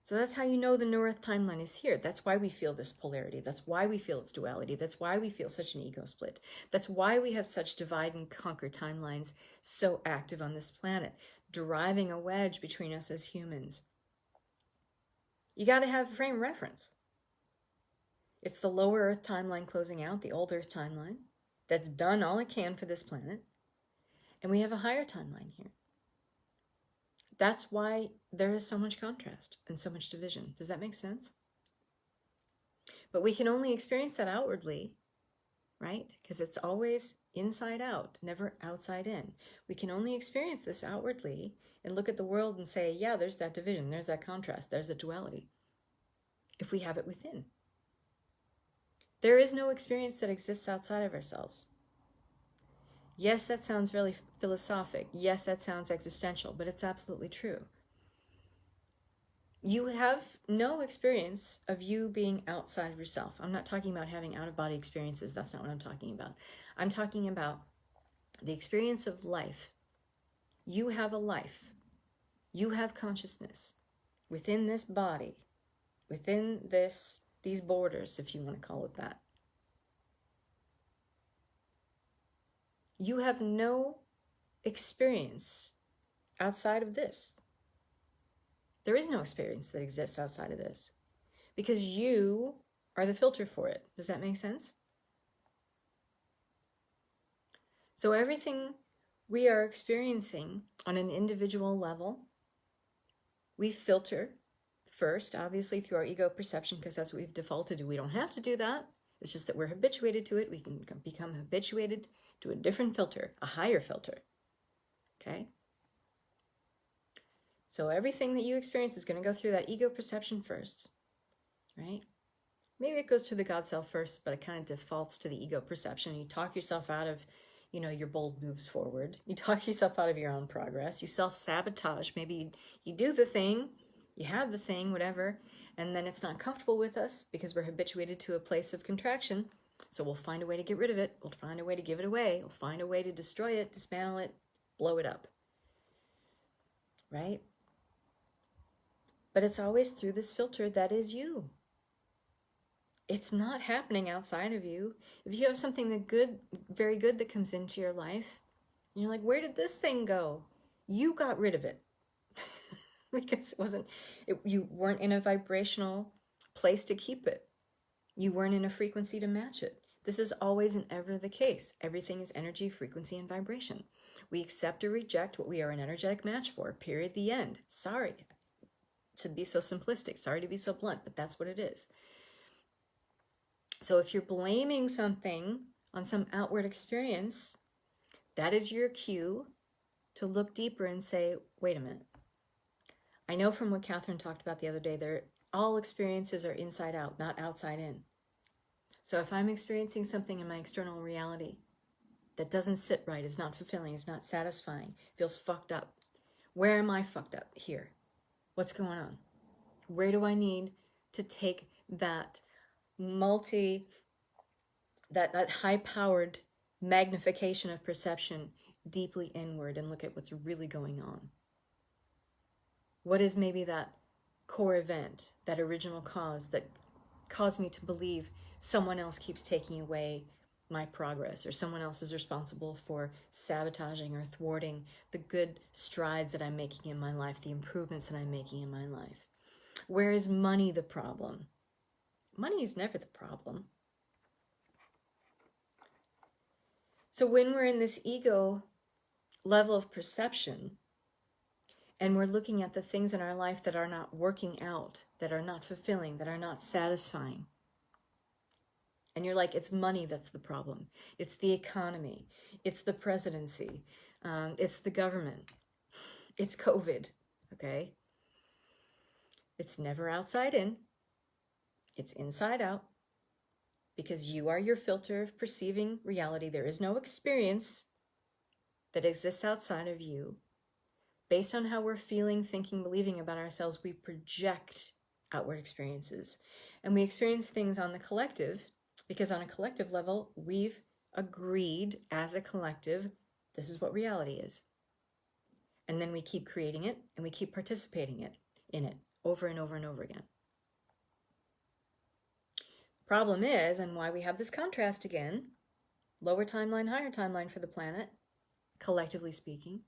S1: So that's how you know the New Earth timeline is here. That's why we feel this polarity. That's why we feel its duality. That's why we feel such an ego split. That's why we have such divide and conquer timelines so active on this planet, driving a wedge between us as humans. You got to have frame reference. It's the lower Earth timeline closing out, the old Earth timeline, that's done all it can for this planet. And we have a higher timeline here. That's why there is so much contrast and so much division. Does that make sense? But we can only experience that outwardly, right? Because it's always inside out, never outside in. We can only experience this outwardly and look at the world and say, yeah, there's that division, there's that contrast, there's a duality, if we have it within. There is no experience that exists outside of ourselves. Yes, that sounds really philosophic. Yes, that sounds existential, but it's absolutely true. You have no experience of you being outside of yourself. I'm not talking about having out-of-body experiences. That's not what I'm talking about. I'm talking about the experience of life. You have a life. You have consciousness within this body, within these borders, if you want to call it that. You have no experience outside of this. There is no experience that exists outside of this, because you are the filter for it. Does that make sense? So everything we are experiencing on an individual level, we filter first, obviously, through our ego perception, because that's what we've defaulted to. We don't have to do that. It's just that we're habituated to it. We can become habituated to a different filter, a higher filter. Okay? So everything that you experience is going to go through that ego perception first, right? Maybe it goes through the Godself first, but it kind of defaults to the ego perception. You talk yourself out of, your bold moves forward. You talk yourself out of your own progress. You self-sabotage. Maybe you do the thing, you have the thing, whatever, and then it's not comfortable with us because we're habituated to a place of contraction. So we'll find a way to get rid of it. We'll find a way to give it away. We'll find a way to destroy it, dismantle it, blow it up. Right? But it's always through this filter that is you. It's not happening outside of you. If you have something that very good that comes into your life, you're like, where did this thing go? You got rid of it. because you weren't in a vibrational place to keep it. You weren't in a frequency to match it. This is always and ever the case. Everything is energy, frequency, and vibration. We accept or reject what we are an energetic match for, period, the end. Sorry to be so simplistic, sorry to be so blunt, but that's what it is. So if you're blaming something on some outward experience, that is your cue to look deeper and say, wait a minute. I know from what Catherine talked about the other day, all experiences are inside out, not outside in. So if I'm experiencing something in my external reality that doesn't sit right, is not fulfilling, is not satisfying, feels fucked up, where am I fucked up here? What's going on? Where do I need to take that that high-powered magnification of perception deeply inward and look at what's really going on? What is maybe that core event, that original cause that caused me to believe someone else keeps taking away my progress, or someone else is responsible for sabotaging or thwarting the good strides that I'm making in my life, the improvements that I'm making in my life? Where is money the problem? Money is never the problem. So when we're in this ego level of perception, and we're looking at the things in our life that are not working out, that are not fulfilling, that are not satisfying, and you're like, it's money that's the problem. It's the economy. It's the presidency. It's the government. It's COVID, okay? It's never outside in. It's inside out, because you are your filter of perceiving reality. There is no experience that exists outside of you. Based on how we're feeling, thinking, believing about ourselves, we project outward experiences. And we experience things on the collective, because on a collective level, we've agreed as a collective, this is what reality is. And then we keep creating it, and we keep participating in it over and over and over again. Problem is, and why we have this contrast again, lower timeline, higher timeline for the planet, collectively speaking,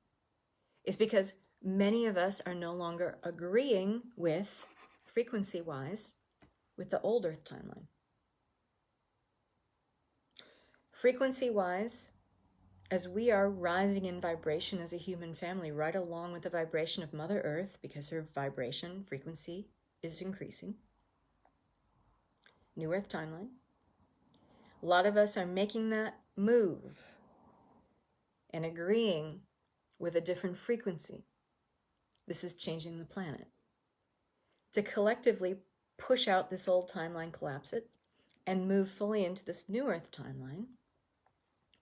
S1: is because many of us are no longer agreeing with, frequency-wise, with the old Earth timeline. Frequency-wise, as we are rising in vibration as a human family, right along with the vibration of Mother Earth, because her vibration frequency is increasing, New Earth timeline, a lot of us are making that move and agreeing with a different frequency. This is changing the planet. To collectively push out this old timeline, collapse it, and move fully into this New Earth timeline,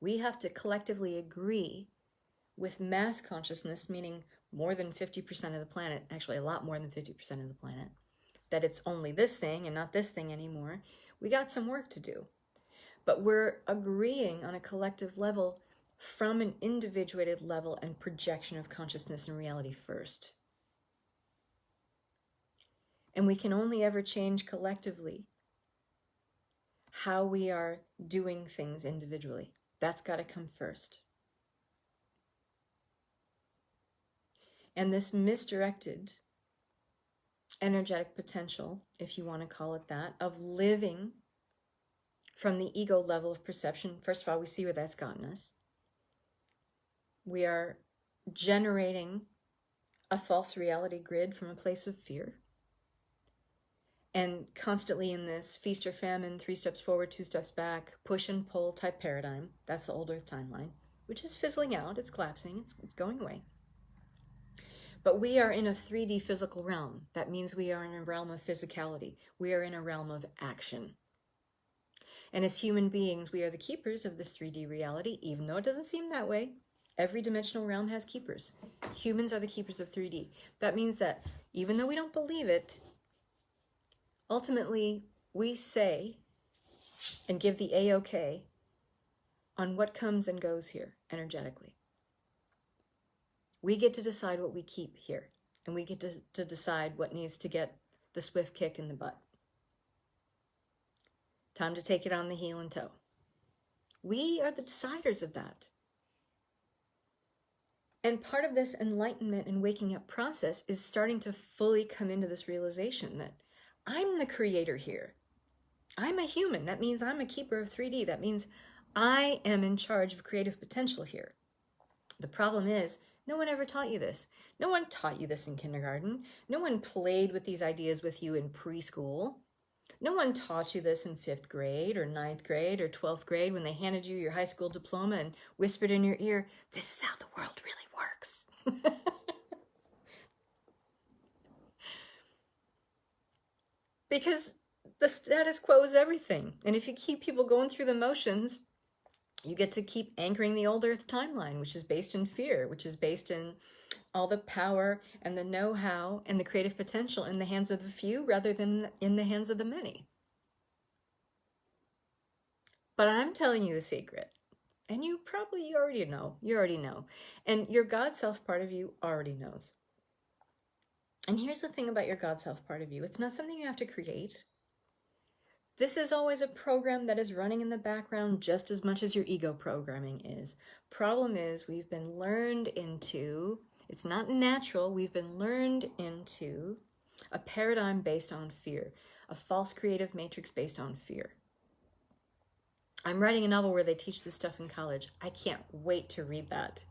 S1: we have to collectively agree with mass consciousness, meaning more than 50% of the planet, actually a lot more than 50% of the planet, that it's only this thing and not this thing anymore. We got some work to do. But we're agreeing on a collective level from an individuated level and projection of consciousness and reality first. And we can only ever change collectively how we are doing things individually. That's got to come first. And this misdirected energetic potential, if you want to call it that, of living from the ego level of perception, first of all, we see where that's gotten us. We are generating a false reality grid from a place of fear. And constantly in this feast or famine, 3 steps forward, 2 steps back, push and pull type paradigm. That's the old Earth timeline, which is fizzling out, it's collapsing, it's going away. But we are in a 3D physical realm. That means we are in a realm of physicality. We are in a realm of action. And as human beings, we are the keepers of this 3D reality, even though it doesn't seem that way. Every dimensional realm has keepers. Humans are the keepers of 3D. That means that even though we don't believe it, ultimately we say and give the A-OK on what comes and goes here energetically. We get to decide what we keep here, and we get to decide what needs to get the swift kick in the butt. Time to take it on the heel and toe. We are the deciders of that. And part of this enlightenment and waking up process is starting to fully come into this realization that I'm the creator here. I'm a human. That means I'm a keeper of 3D. That means I am in charge of creative potential here. The problem is, no one ever taught you this. No one taught you this in kindergarten. No one played with these ideas with you in preschool. No one taught you this in 5th grade or 9th grade or 12th grade when they handed you your high school diploma and whispered in your ear, this is how the world really works. Because the status quo is everything. And if you keep people going through the motions, you get to keep anchoring the old earth timeline, which is based in fear, which is based in all the power and the know-how and the creative potential in the hands of the few rather than in the hands of the many. But I'm telling you the secret. And you already know. And your God self part of you already knows. And here's the thing about your God self part of you. It's not something you have to create. This is always a program that is running in the background just as much as your ego programming is. Problem is, we've been learned into, it's not natural, we've been learned into a paradigm based on fear, a false creative matrix based on fear. I'm writing a novel where they teach this stuff in college. I can't wait to read that.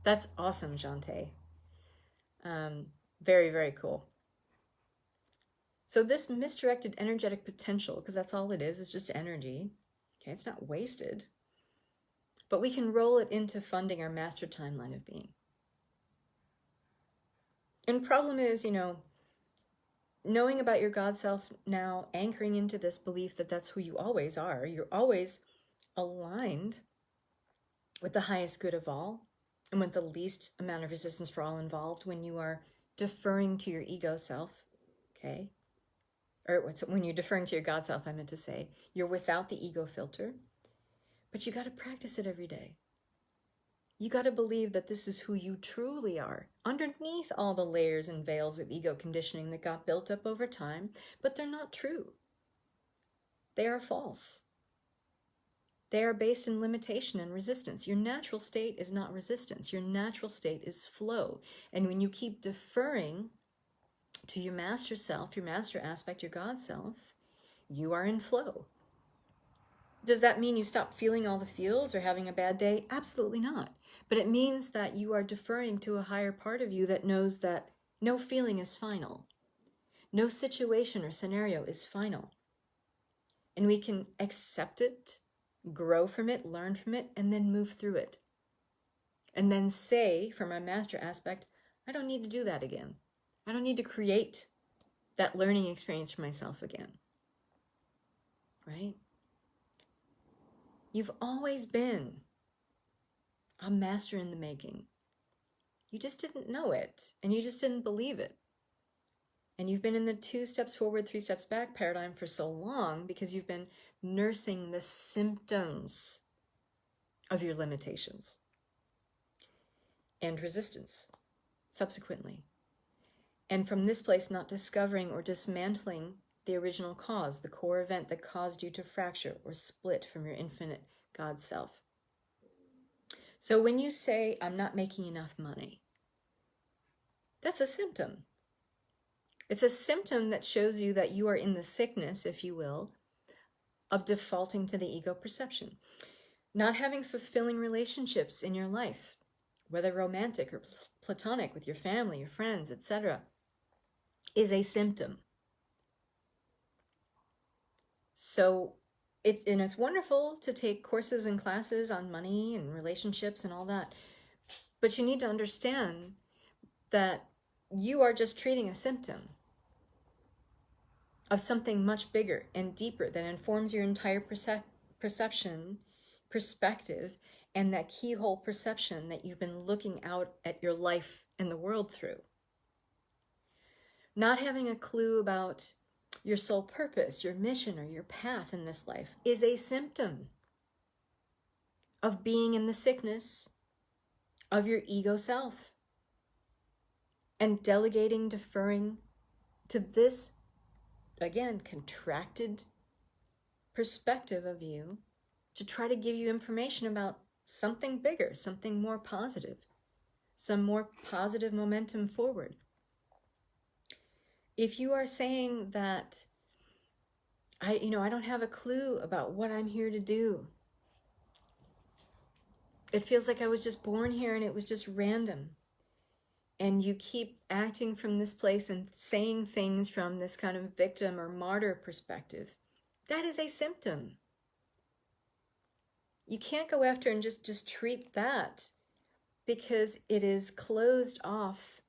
S1: That's awesome, Jante. Very, very cool. So this misdirected energetic potential, because that's all it is, it's just energy. Okay, it's not wasted. But we can roll it into funding our master timeline of being. And problem is, knowing about your God self now, anchoring into this belief that that's who you always are. You're always aligned with the highest good of all and with the least amount of resistance for all involved when you are deferring to your ego self, okay? Or when you're deferring to your God self, I meant to say, you're without the ego filter, but you got to practice it every day. You got to believe that this is who you truly are, underneath all the layers and veils of ego conditioning that got built up over time, but they're not true. They are false. They are based in limitation and resistance. Your natural state is not resistance. Your natural state is flow. And when you keep deferring to your master self, your master aspect, your God self, you are in flow. Does that mean you stop feeling all the feels or having a bad day? Absolutely not. But it means that you are deferring to a higher part of you that knows that no feeling is final. No situation or scenario is final. And we can accept it, grow from it, learn from it, and then move through it. And then say, from our master aspect, I don't need to do that again. I don't need to create that learning experience for myself again. Right? You've always been a master in the making. You just didn't know it, and you just didn't believe it. And you've been in the 2 steps forward, 3 steps back paradigm for so long because you've been nursing the symptoms of your limitations and resistance subsequently. And from this place, not discovering or dismantling the original cause, the core event that caused you to fracture or split from your infinite God self. So when you say, I'm not making enough money, that's a symptom. It's a symptom that shows you that you are in the sickness, if you will, of defaulting to the ego perception. Not having fulfilling relationships in your life, whether romantic or platonic with your family, your friends, etc., is a symptom. So it's wonderful to take courses and classes on money and relationships and all that. But you need to understand that you are just treating a symptom of something much bigger and deeper that informs your entire perception, perspective, and that keyhole perception that you've been looking out at your life and the world through. Not having a clue about your soul purpose, your mission, or your path in this life is a symptom of being in the sickness of your ego self and delegating, deferring to this, again, contracted perspective of you to try to give you information about something bigger, something more positive, some more positive momentum forward. If you are saying that, I don't have a clue about what I'm here to do. It feels like I was just born here and it was just random. And you keep acting from this place and saying things from this kind of victim or martyr perspective. That is a symptom. You can't go after and just treat that, because it is closed off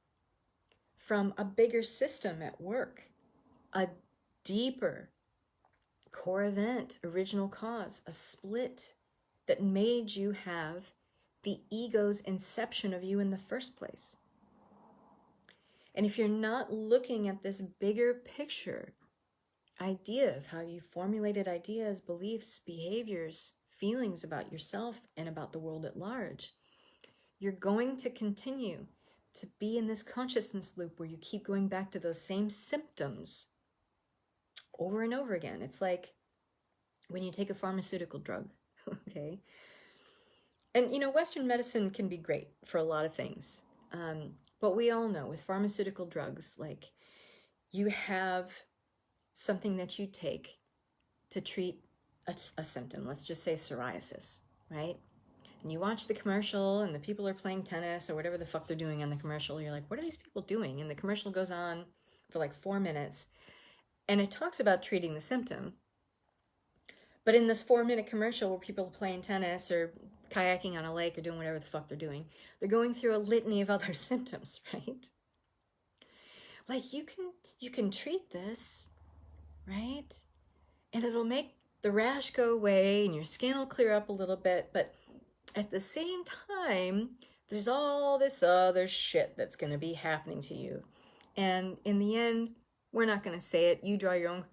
S1: from a bigger system at work, a deeper core event, original cause, a split that made you have the ego's inception of you in the first place. And if you're not looking at this bigger picture idea of how you formulated ideas, beliefs, behaviors, feelings about yourself and about the world at large, you're going to continue to be in this consciousness loop where you keep going back to those same symptoms over and over again. It's like when you take a pharmaceutical drug, okay? And Western medicine can be great for a lot of things. But we all know with pharmaceutical drugs, like, you have something that you take to treat a symptom. Let's just say psoriasis, right? And you watch the commercial and the people are playing tennis or whatever the fuck they're doing on the commercial. You're like, what are these people doing? And the commercial goes on for like 4 minutes and it talks about treating the symptom. But in this 4-minute commercial where people are playing tennis or kayaking on a lake or doing whatever the fuck they're doing, they're going through a litany of other symptoms, right? Like, you can treat this, right? And it'll make the rash go away and your skin will clear up a little bit, but at the same time, there's all this other shit that's going to be happening to you. And in the end, we're not going to say it. You draw your own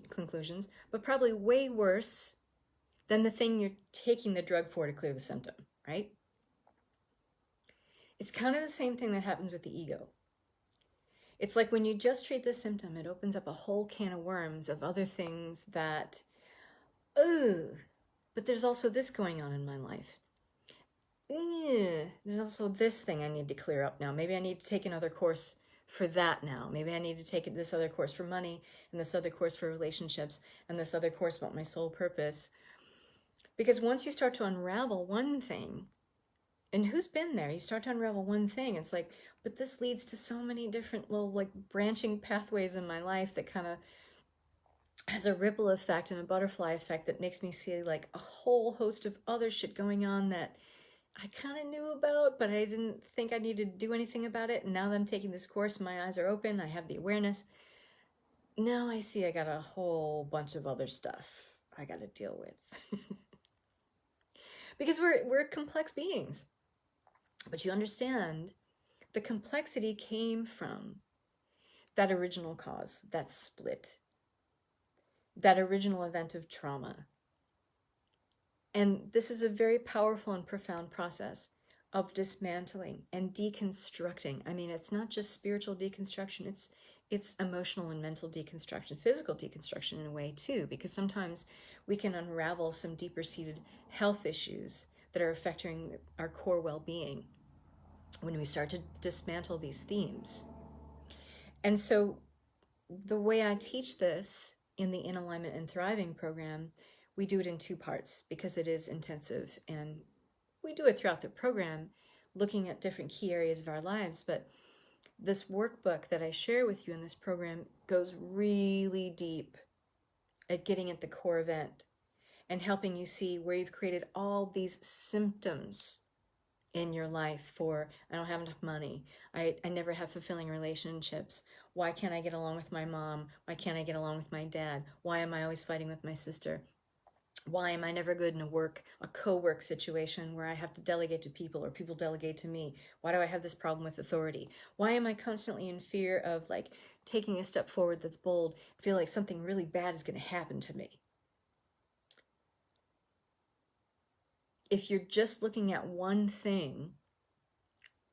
S1: conclusions, but probably way worse than the thing you're taking the drug for to clear the symptom, right? It's kind of the same thing that happens with the ego. It's like when you just treat the symptom, it opens up a whole can of worms of other things that, but there's also this going on in my life. There's also this thing I need to clear up now. Maybe I need to take another course for that now. Maybe I need to take this other course for money, and this other course for relationships, and this other course about my soul purpose. Because once you start to unravel one thing, and who's been there? You start to unravel one thing. It's like, but this leads to so many different little like branching pathways in my life that kind of has a ripple effect and a butterfly effect that makes me see like a whole host of other shit going on that I kind of knew about, but I didn't think I needed to do anything about it. And now that I'm taking this course, my eyes are open. I have the awareness. Now I see I got a whole bunch of other stuff I got to deal with. Because we're complex beings. But you understand, the complexity came from that original cause, that split, that original event of trauma. And this is a very powerful and profound process of dismantling and deconstructing. I mean, it's not just spiritual deconstruction, it's emotional and mental deconstruction, physical deconstruction in a way too, because sometimes we can unravel some deeper seated health issues that are affecting our core well-being when we start to dismantle these themes. And so the way I teach this in the In Alignment and Thriving program, we do it in 2 parts because it is intensive, and we do it throughout the program looking at different key areas of our lives. But this workbook that I share with you in this program goes really deep at getting at the core event and helping you see where you've created all these symptoms in your life for, I don't have enough money, I never have fulfilling relationships, why can't I get along with my mom, why can't I get along with my dad, why am I always fighting with my sister, why am I never good in a co-work situation where I have to delegate to people or people delegate to me, why do I have this problem with authority, why am I constantly in fear of like taking a step forward that's bold, feel like something really bad is going to happen to me. If you're just looking at one thing,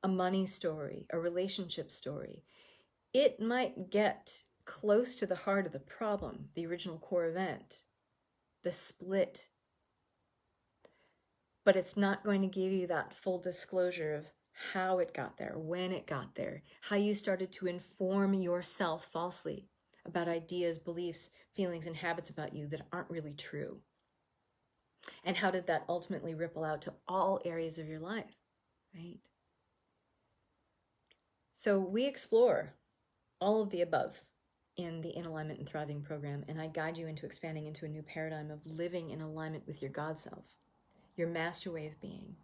S1: a money story, a relationship story, it might get close to the heart of the problem, the original core event, the split. But it's not going to give you that full disclosure of how it got there, when it got there, how you started to inform yourself falsely about ideas, beliefs, feelings, and habits about you that aren't really true. And how did that ultimately ripple out to all areas of your life, right? So we explore all of the above in the In Alignment and Thriving program, and I guide you into expanding into a new paradigm of living in alignment with your God self, your master way of being.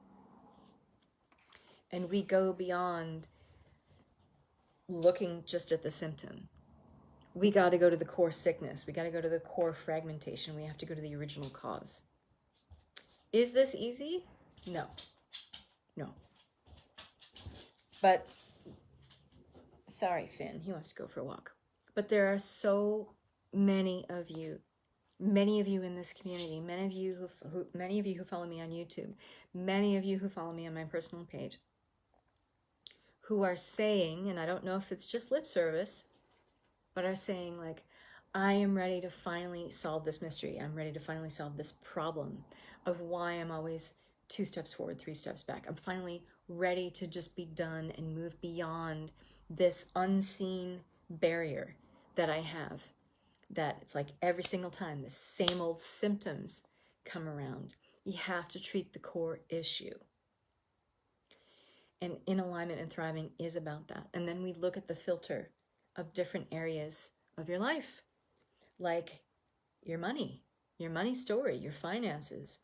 S1: And we go beyond looking just at the symptom. We got to go to the core sickness. We got to go to the core fragmentation. We have to go to the original cause. Is this easy? No. But, sorry, Finn, he wants to go for a walk. But there are so many of you in this community, many of you who follow me on YouTube, many of you who follow me on my personal page, who are saying, and I don't know if it's just lip service, but are saying like, I am ready to finally solve this mystery. I'm ready to finally solve this problem of why I'm always 2 steps forward, 3 steps back. I'm finally ready to just be done and move beyond this unseen barrier that I have. That it's like every single time the same old symptoms come around. You have to treat the core issue. And In Alignment and Thriving is about that. And then we look at the filter of different areas of your life, like your money story, your finances,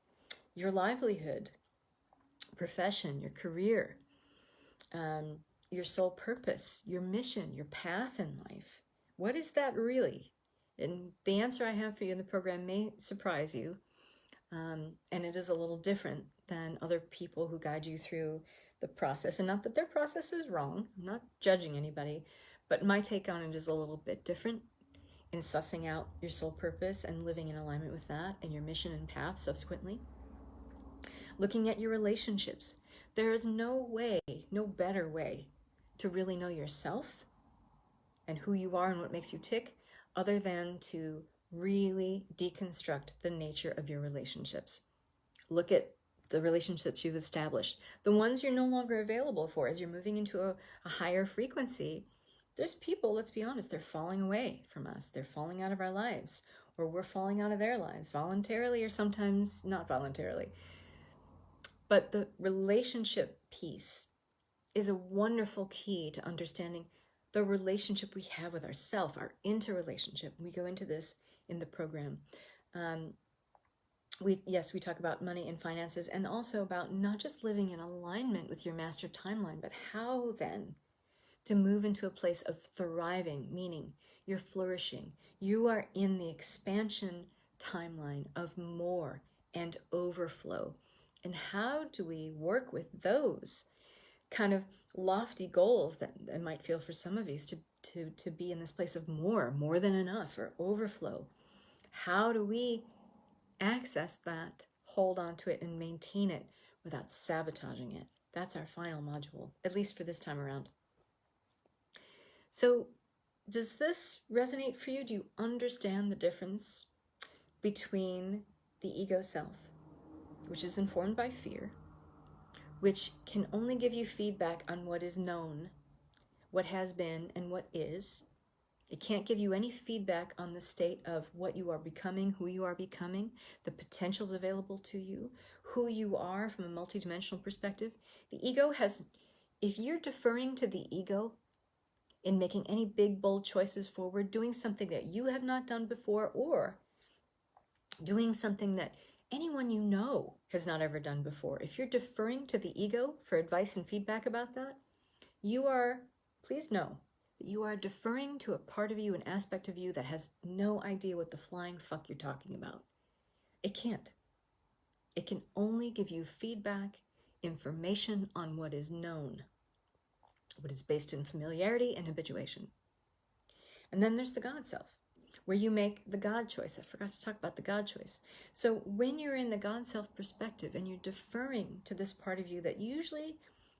S1: your livelihood, profession, your career, your soul purpose, your mission, your path in life. What is that really? And the answer I have for you in the program may surprise you, and it is a little different than other people who guide you through the process. And not that their process is wrong, I'm not judging anybody, but my take on it is a little bit different in sussing out your soul purpose and living in alignment with that and your mission and path subsequently. Looking at your relationships. There is no way, no better way to really know yourself and who you are and what makes you tick other than to really deconstruct the nature of your relationships. Look at the relationships you've established, the ones you're no longer available for as you're moving into a higher frequency. There's people, let's be honest, they're falling away from us. They're falling out of our lives, or we're falling out of their lives, voluntarily or sometimes not voluntarily. But the relationship piece is a wonderful key to understanding the relationship we have with ourselves, our interrelationship. We go into this in the program. We talk about money and finances, and also about not just living in alignment with your master timeline, but how then to move into a place of thriving, meaning you're flourishing. You are in the expansion timeline of more and overflow. And how do we work with those kind of lofty goals that it might feel for some of you to be in this place of more than enough, or overflow? How do we access that, hold on to it, and maintain it without sabotaging it? That's our final module, at least for this time around. So does this resonate for you? Do you understand the difference between the ego self, which is informed by fear, which can only give you feedback on what is known, what has been, and what is? It can't give you any feedback on the state of what you are becoming, who you are becoming, the potentials available to you, who you are from a multidimensional perspective. The ego has, if you're deferring to the ego in making any big, bold choices forward, doing something that you have not done before, or doing something that anyone you know has not ever done before, if you're deferring to the ego for advice and feedback about that, you are, please know, that you are deferring to a part of you, an aspect of you that has no idea what the flying fuck you're talking about. It can't. It can only give you feedback, information on what is known, what is based in familiarity and habituation. And then there's the God self, where you make the God choice. I forgot to talk about the God choice. So when you're in the God self perspective and you're deferring to this part of you that usually,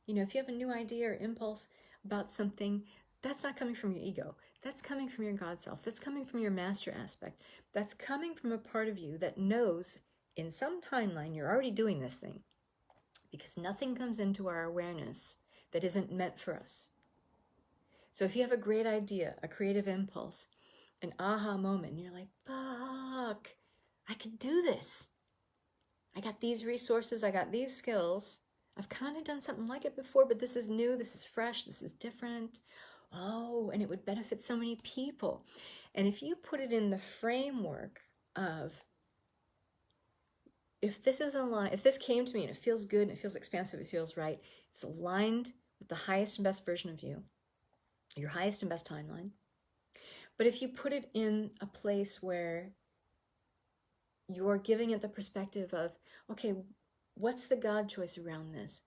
S1: if you have a new idea or impulse about something, that's not coming from your ego. That's coming from your God self. That's coming from your master aspect. That's coming from a part of you that knows in some timeline you're already doing this thing. Because nothing comes into our awareness that isn't meant for us. So if you have a great idea, a creative impulse, an aha moment, and you're like, fuck, I could do this. I got these resources, I got these skills. I've kind of done something like it before, but this is new, this is fresh, this is different. Oh, and it would benefit so many people. And if you put it in the framework of, if this is aligned, if this came to me and it feels good and it feels expansive, it feels right, it's aligned with the highest and best version of you, your highest and best timeline. But if you put it in a place where you're giving it the perspective of, okay, what's the God choice around this?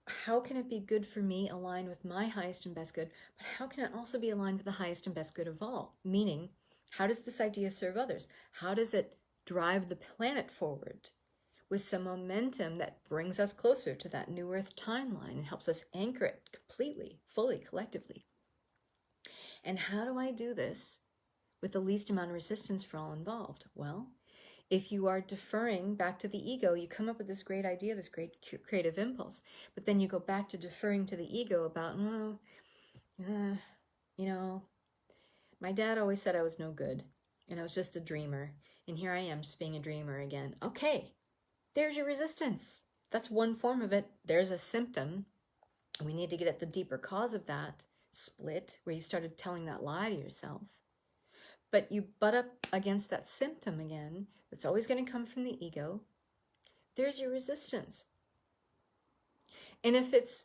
S1: How can it be good for me, aligned with my highest and best good? But how can it also be aligned with the highest and best good of all? Meaning, how does this idea serve others? How does it drive the planet forward with some momentum that brings us closer to that new Earth timeline and helps us anchor it completely, fully, collectively? And how do I do this with the least amount of resistance for all involved? Well, if you are deferring back to the ego, you come up with this great idea, this great creative impulse, but then you go back to deferring to the ego about, my dad always said I was no good and I was just a dreamer. And here I am just being a dreamer again. Okay, there's your resistance. That's one form of it. There's a symptom. We need to get at the deeper cause of that split where you started telling that lie to yourself. But you butt up against that symptom again, that's always going to come from the ego. There's your resistance. And if it's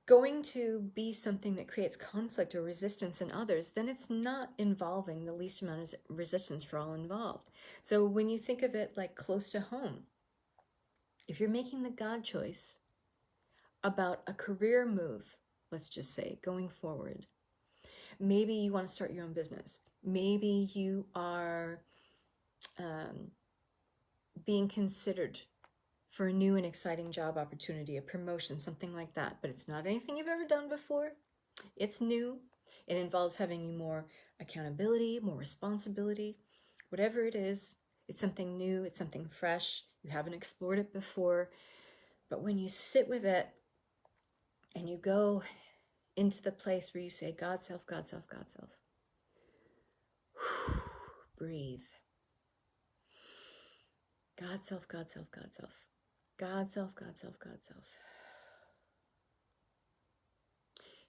S1: going to be something that creates conflict or resistance in others, then it's not involving the least amount of resistance for all involved. So when you think of it like close to home, if you're making the God choice about a career move, let's just say, going forward, maybe you want to start your own business. Maybe you are being considered for a new and exciting job opportunity, a promotion, something like that. But it's not anything you've ever done before. It's new. It involves having more accountability, more responsibility. Whatever it is, it's something new, it's something fresh. You haven't explored it before. But when you sit with it and you go into the place where you say, Godself, Godself, Godself. Breathe. Godself, Godself, Godself. Godself, Godself, Godself.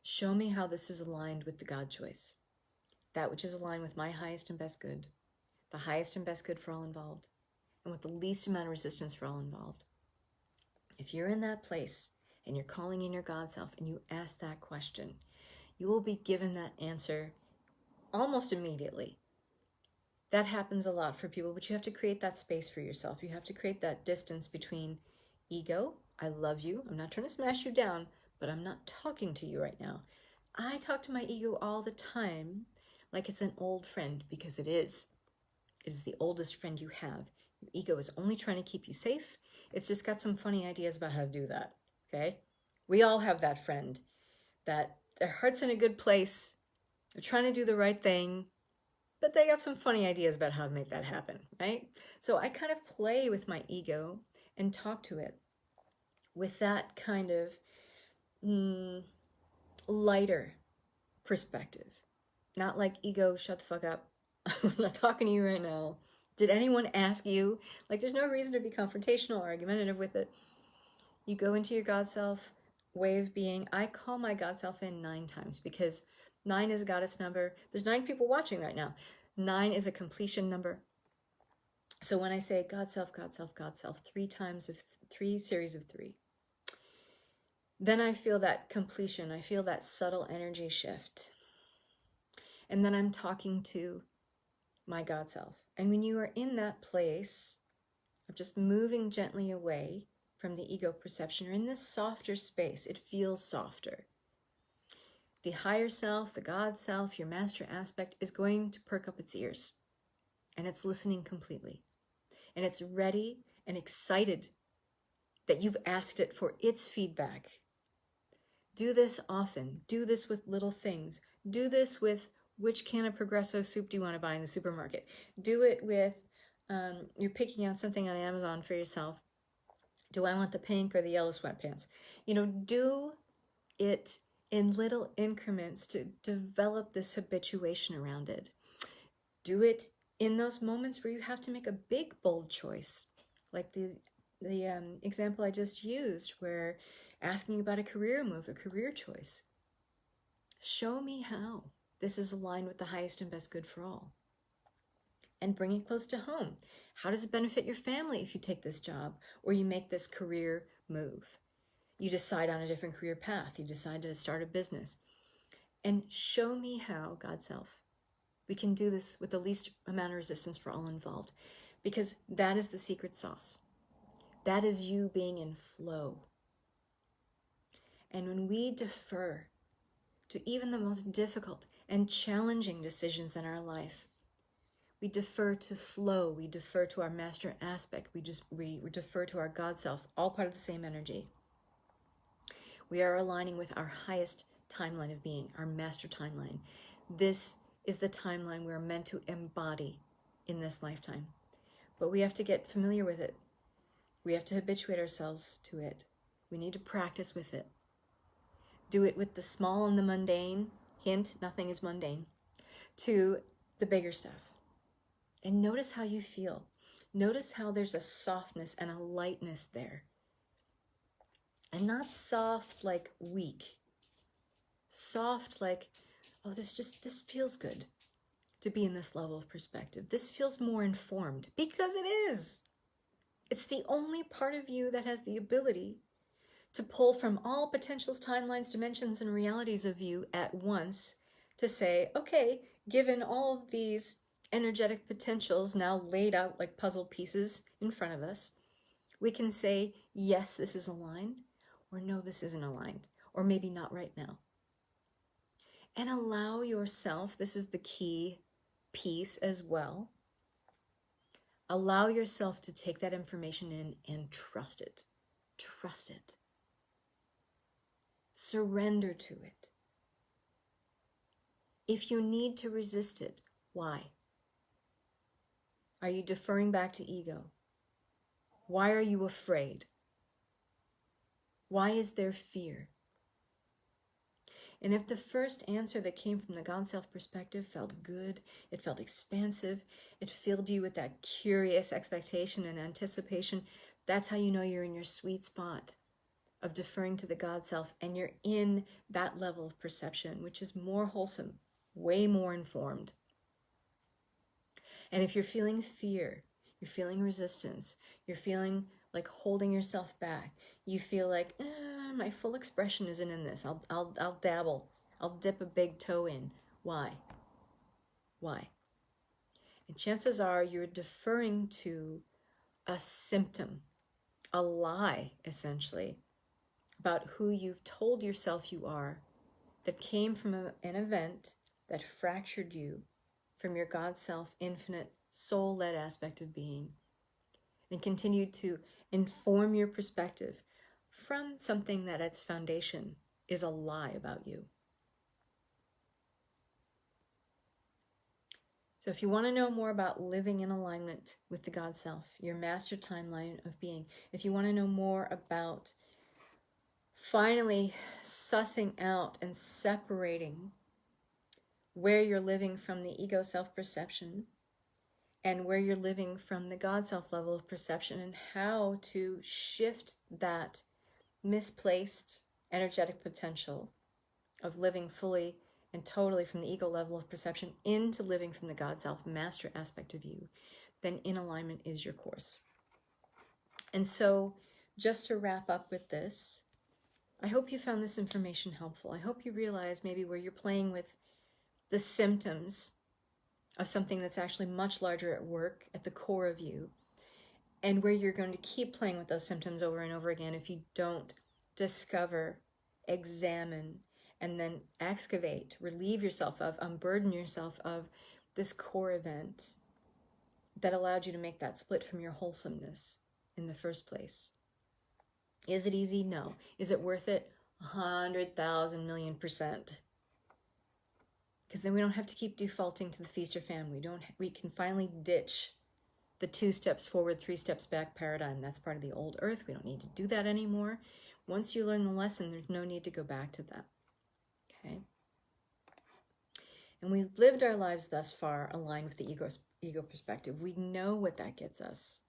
S1: Show me how this is aligned with the God choice. That which is aligned with my highest and best good. The highest and best good for all involved. And with the least amount of resistance for all involved. If you're in that place and you're calling in your God self and you ask that question, you will be given that answer almost immediately. That happens a lot for people, but you have to create that space for yourself. You have to create that distance between ego, I love you, I'm not trying to smash you down, but I'm not talking to you right now. I talk to my ego all the time like it's an old friend, because it is. It is the oldest friend you have. Your ego is only trying to keep you safe. It's just got some funny ideas about how to do that, okay? We all have that friend that their heart's in a good place, they're trying to do the right thing, but they got some funny ideas about how to make that happen, right? So I kind of play with my ego and talk to it with that kind of lighter perspective. Not like, ego, shut the fuck up. I'm not talking to you right now. Did anyone ask you? Like, there's no reason to be confrontational or argumentative with it. You go into your God self way of being. I call my God self in 9 times because 9 is a goddess number. There's 9 people watching right now. 9 is a completion number. So when I say God self, God self, God self, 3 times of 3 series of 3, then I feel that completion. I feel that subtle energy shift. And then I'm talking to my God self. And when you are in that place of just moving gently away from the ego perception, you're in this softer space. It feels softer. The higher self, the God self, your master aspect is going to perk up its ears. And it's listening completely. And it's ready and excited that you've asked it for its feedback. Do this often. Do this with little things. Do this with, which can of Progresso soup do you want to buy in the supermarket? Do it with, you're picking out something on Amazon for yourself. Do I want the pink or the yellow sweatpants? You know, do it in little increments to develop this habituation around it. Do it in those moments where you have to make a big, bold choice, like the example I just used, where asking about a career move, a career choice. Show me how this is aligned with the highest and best good for all. And bring it close to home. How does it benefit your family if you take this job or you make this career move? You decide on a different career path. You decide to start a business. And show me how, Godself, we can do this with the least amount of resistance for all involved. Because that is the secret sauce. That is you being in flow. And when we defer to even the most difficult and challenging decisions in our life, we defer to flow, we defer to our master aspect, we defer to our God self, all part of the same energy. We are aligning with our highest timeline of being, our master timeline. This is the timeline we're meant to embody in this lifetime. But we have to get familiar with it. We have to habituate ourselves to it. We need to practice with it. Do it with the small and the mundane. Hint, nothing is mundane. To the bigger stuff. And notice how you feel. Notice how there's a softness and a lightness there. And not soft like weak. Soft like, oh, this feels good to be in this level of perspective. This feels more informed, because it is. It's the only part of you that has the ability to pull from all potentials, timelines, dimensions, and realities of you at once to say, okay, given all of these energetic potentials now laid out like puzzle pieces in front of us, we can say, yes, this is aligned, or no, this isn't aligned, or maybe not right now. And allow yourself, this is the key piece as well, allow yourself to take that information in and trust it. Trust it. Surrender to it. If you need to resist it, why? Are you deferring back to ego? Why are you afraid? Why is there fear? And if the first answer that came from the Godself perspective felt good, it felt expansive, it filled you with that curious expectation and anticipation, that's how you know you're in your sweet spot of deferring to the Godself, and you're in that level of perception, which is more wholesome, way more informed. And if you're feeling fear, you're feeling resistance, you're feeling like holding yourself back, you feel like, my full expression isn't in this. I'll dabble. I'll dip a big toe in. Why? Why? And chances are you're deferring to a symptom, a lie, essentially, about who you've told yourself you are, that came from an event that fractured you from your God self, infinite, soul-led aspect of being, and continued to inform your perspective from something that at its foundation is a lie about you. So if you want to know more about living in alignment with the God self, your master timeline of being, if you want to know more about finally sussing out and separating where you're living from the ego self-perception and where you're living from the God self level of perception, and how to shift that misplaced energetic potential of living fully and totally from the ego level of perception into living from the God self master aspect of you, then In Alignment is your course. And so just to wrap up with this, I hope you found this information helpful. I hope you realize maybe where you're playing with the symptoms of something that's actually much larger at work at the core of you, and where you're going to keep playing with those symptoms over and over again if you don't discover, examine, and then excavate, relieve yourself of, unburden yourself of this core event that allowed you to make that split from your wholesomeness in the first place. Is it easy? No. Is it worth it? 100,000 million %. Because then we don't have to keep defaulting to the feast or famine. We can finally ditch the 2 steps forward, 3 steps back paradigm. That's part of the old earth. We don't need to do that anymore. Once you learn the lesson, there's no need to go back to that. Okay? And we've lived our lives thus far aligned with the ego perspective. We know what that gets us.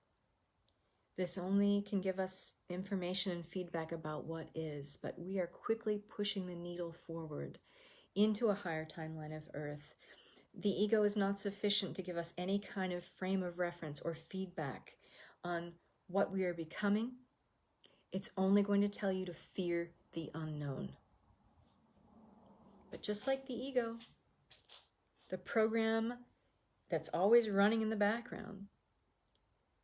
S1: This only can give us information and feedback about what is, but we are quickly pushing the needle forward into a higher timeline of Earth. The ego is not sufficient to give us any kind of frame of reference or feedback on what we are becoming. It's only going to tell you to fear the unknown. But just like the ego, the program that's always running in the background,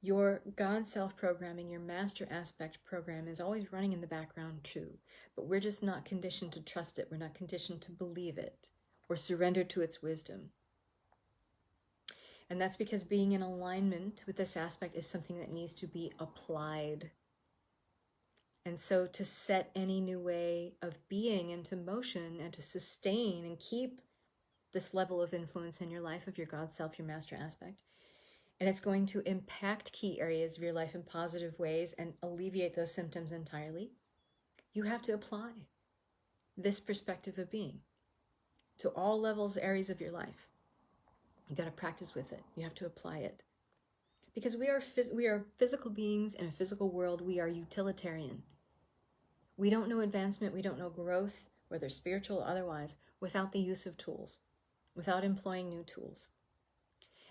S1: your God-self programming, your master aspect program is always running in the background too. But we're just not conditioned to trust it. We're not conditioned to believe it or surrender to its wisdom. And that's because being in alignment with this aspect is something that needs to be applied. And so to set any new way of being into motion and to sustain and keep this level of influence in your life of your God self, your master aspect, and it's going to impact key areas of your life in positive ways and alleviate those symptoms entirely, you have to apply this perspective of being to all levels, areas of your life. You got to practice with it. You have to apply it. Because we are physical beings in a physical world. We are utilitarian. We don't know advancement. We don't know growth, whether spiritual or otherwise, without the use of tools, without employing new tools.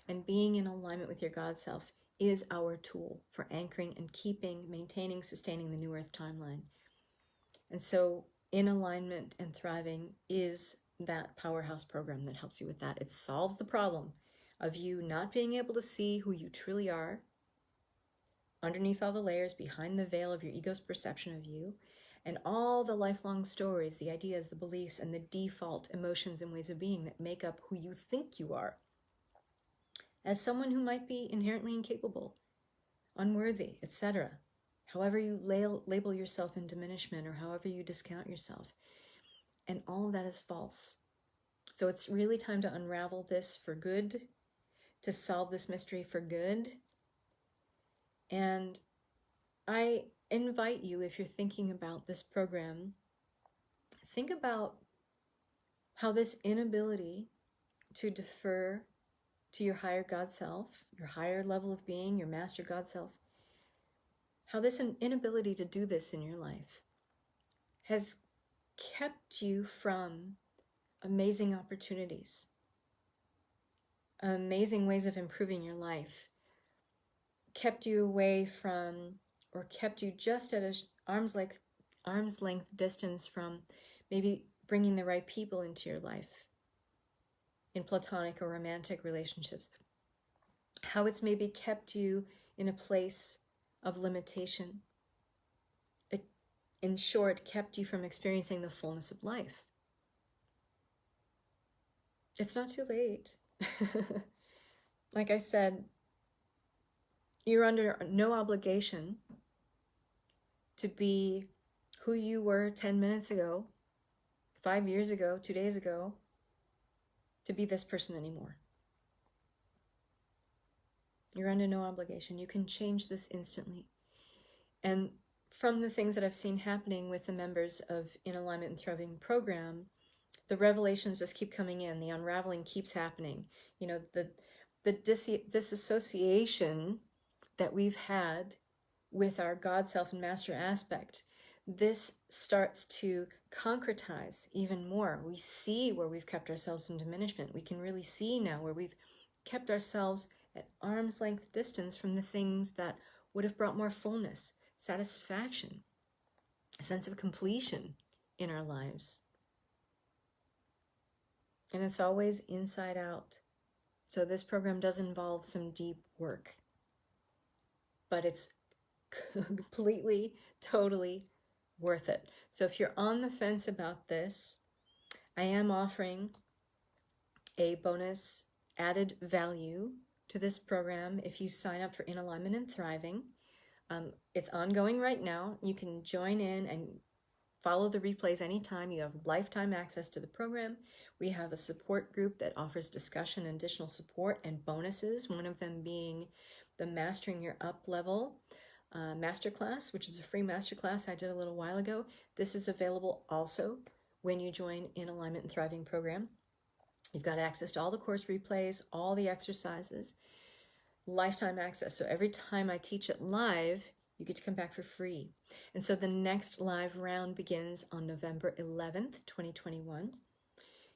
S1: And being in alignment with your God self is our tool for anchoring and keeping, maintaining, sustaining the New Earth timeline. And so in alignment and thriving is that powerhouse program that helps you with that. It solves the problem of you not being able to see who you truly are underneath all the layers, behind the veil of your ego's perception of you, and all the lifelong stories, the ideas, the beliefs, and the default emotions and ways of being that make up who you think you are, as someone who might be inherently incapable, unworthy, etc. However you label yourself in diminishment or however you discount yourself. And all of that is false. So it's really time to unravel this for good, to solve this mystery for good. And I invite you, if you're thinking about this program, think about how this inability to defer to your higher God self, your higher level of being, your master God self, how this inability to do this in your life has kept you from amazing opportunities, amazing ways of improving your life, kept you away from, or kept you just at an arm's length distance from maybe bringing the right people into your life in platonic or romantic relationships, how it's maybe kept you in a place of limitation. It, in short, kept you from experiencing the fullness of life. It's not too late. Like I said, you're under no obligation to be who you were 10 minutes ago, 5 years ago, 2 days ago, to be this person anymore. You're under no obligation. You can change this instantly. And from the things that I've seen happening with the members of In Alignment and Thriving program, the revelations just keep coming in. The unraveling keeps happening. You know, the disassociation that we've had with our God self and master aspect, this starts to concretize even more. We see where we've kept ourselves in diminishment. We can really see now where we've kept ourselves at arm's length distance from the things that would have brought more fullness, satisfaction, a sense of completion in our lives. And it's always inside out. So this program does involve some deep work, but it's completely, totally worth it. So if you're on the fence about this, I am offering a bonus added value to this program if you sign up for In Alignment and Thriving. It's ongoing right now. You can join in and follow the replays anytime. You have lifetime access to the program. We have a support group that offers discussion and additional support and bonuses, one of them being the Mastering Your Up level Masterclass, which is a free masterclass I did a little while ago. This is available also when you join In Alignment and Thriving program. You've got access to all the course replays, all the exercises, lifetime access. So every time I teach it live, you get to come back for free. And so the next live round begins on November 11th, 2021.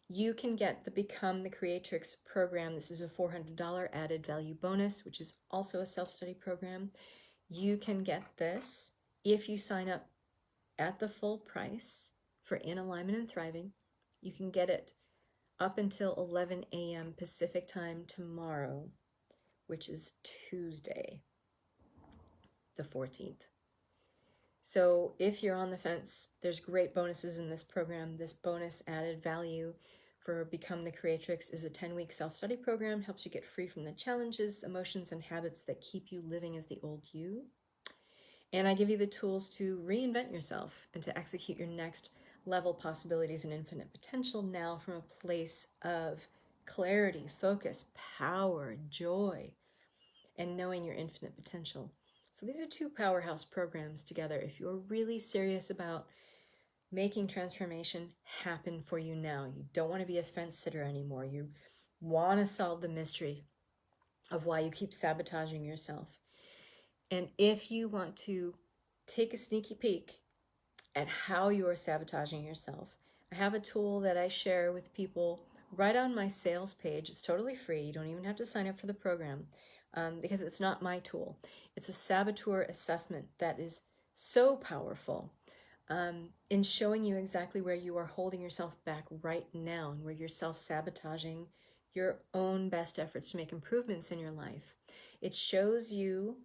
S1: You can get the Become the Creatrix program. This is a $400 added value bonus, which is also a self-study program. You can get this if you sign up at the full price for In Alignment and Thriving. You can get it up until 11 a.m. Pacific time tomorrow, which is Tuesday, the 14th. So if you're on the fence, there's great bonuses in this program. This bonus added value for Become the Creatrix is a 10-week self-study program, helps you get free from the challenges, emotions, and habits that keep you living as the old you. And I give you the tools to reinvent yourself and to execute your next level possibilities and infinite potential now from a place of clarity, focus, power, joy, and knowing your infinite potential. So these are two powerhouse programs together. If you're really serious about making transformation happen for you now, you don't want to be a fence sitter anymore, you want to solve the mystery of why you keep sabotaging yourself. And if you want to take a sneaky peek at how you are sabotaging yourself, I have a tool that I share with people right on my sales page. It's totally free. You don't even have to sign up for the program because it's not my tool. It's a saboteur assessment that is so powerful in showing you exactly where you are holding yourself back right now and where you're self-sabotaging your own best efforts to make improvements in your life. It shows you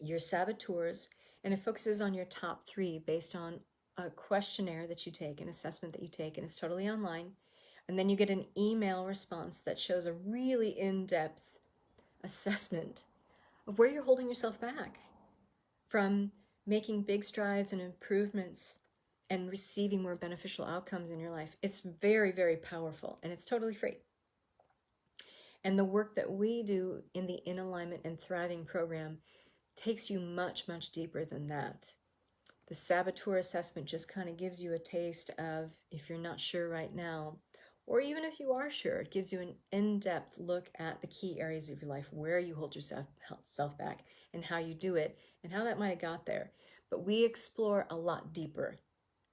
S1: your saboteurs, and it focuses on your top 3 based on a questionnaire that you take, an assessment that you take, and it's totally online. And then you get an email response that shows a really in-depth assessment of where you're holding yourself back from making big strides and improvements and receiving more beneficial outcomes in your life. It's very, very powerful, and it's totally free. And the work that we do in the In Alignment and Thriving program takes you much, much deeper than that. The saboteur assessment just kind of gives you a taste of, if you're not sure right now, or even if you are sure, it gives you an in-depth look at the key areas of your life, where you hold yourself back and how you do it and how that might have got there. But we explore a lot deeper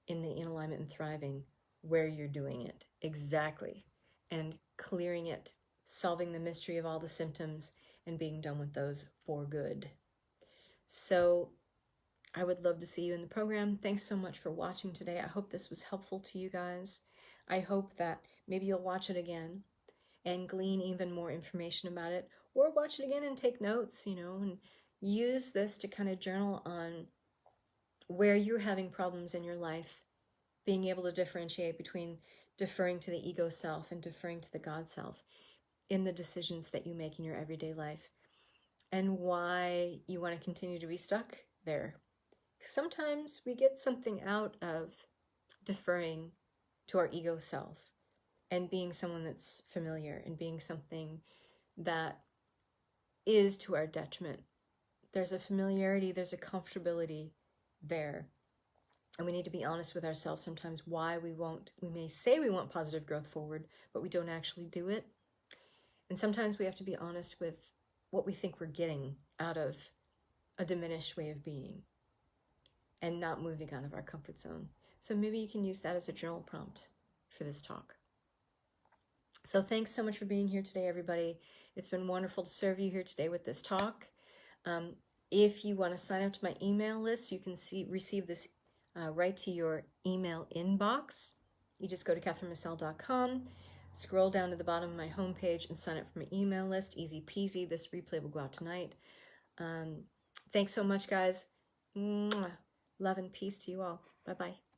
S1: in the In Alignment and Thriving where you're doing it exactly, and clearing it, solving the mystery of all the symptoms, and being done with those for good. So I would love to see you in the program. Thanks so much for watching today. I hope this was helpful to you guys. I hope that maybe you'll watch it again and glean even more information about it, or watch it again and take notes, and use this to kind of journal on where you're having problems in your life, being able to differentiate between deferring to the ego self and deferring to the God self in the decisions that you make in your everyday life, and why you want to continue to be stuck there. Sometimes we get something out of deferring to our ego self and being someone that's familiar and being something that is to our detriment. There's a familiarity, there's a comfortability there. And we need to be honest with ourselves sometimes why we may say we want positive growth forward, but we don't actually do it. And sometimes we have to be honest with what we think we're getting out of a diminished way of being and not moving out of our comfort zone. So maybe you can use that as a journal prompt for this talk. So thanks so much for being here today, everybody. It's been wonderful to serve you here today with this talk. If you want to sign up to my email list, you can receive this right to your email inbox. You just go to catherineMassell.com, scroll down to the bottom of my homepage, and sign up for my email list. Easy peasy. This replay will go out tonight. Thanks so much, guys. Mwah. Love and peace to you all. Bye-bye.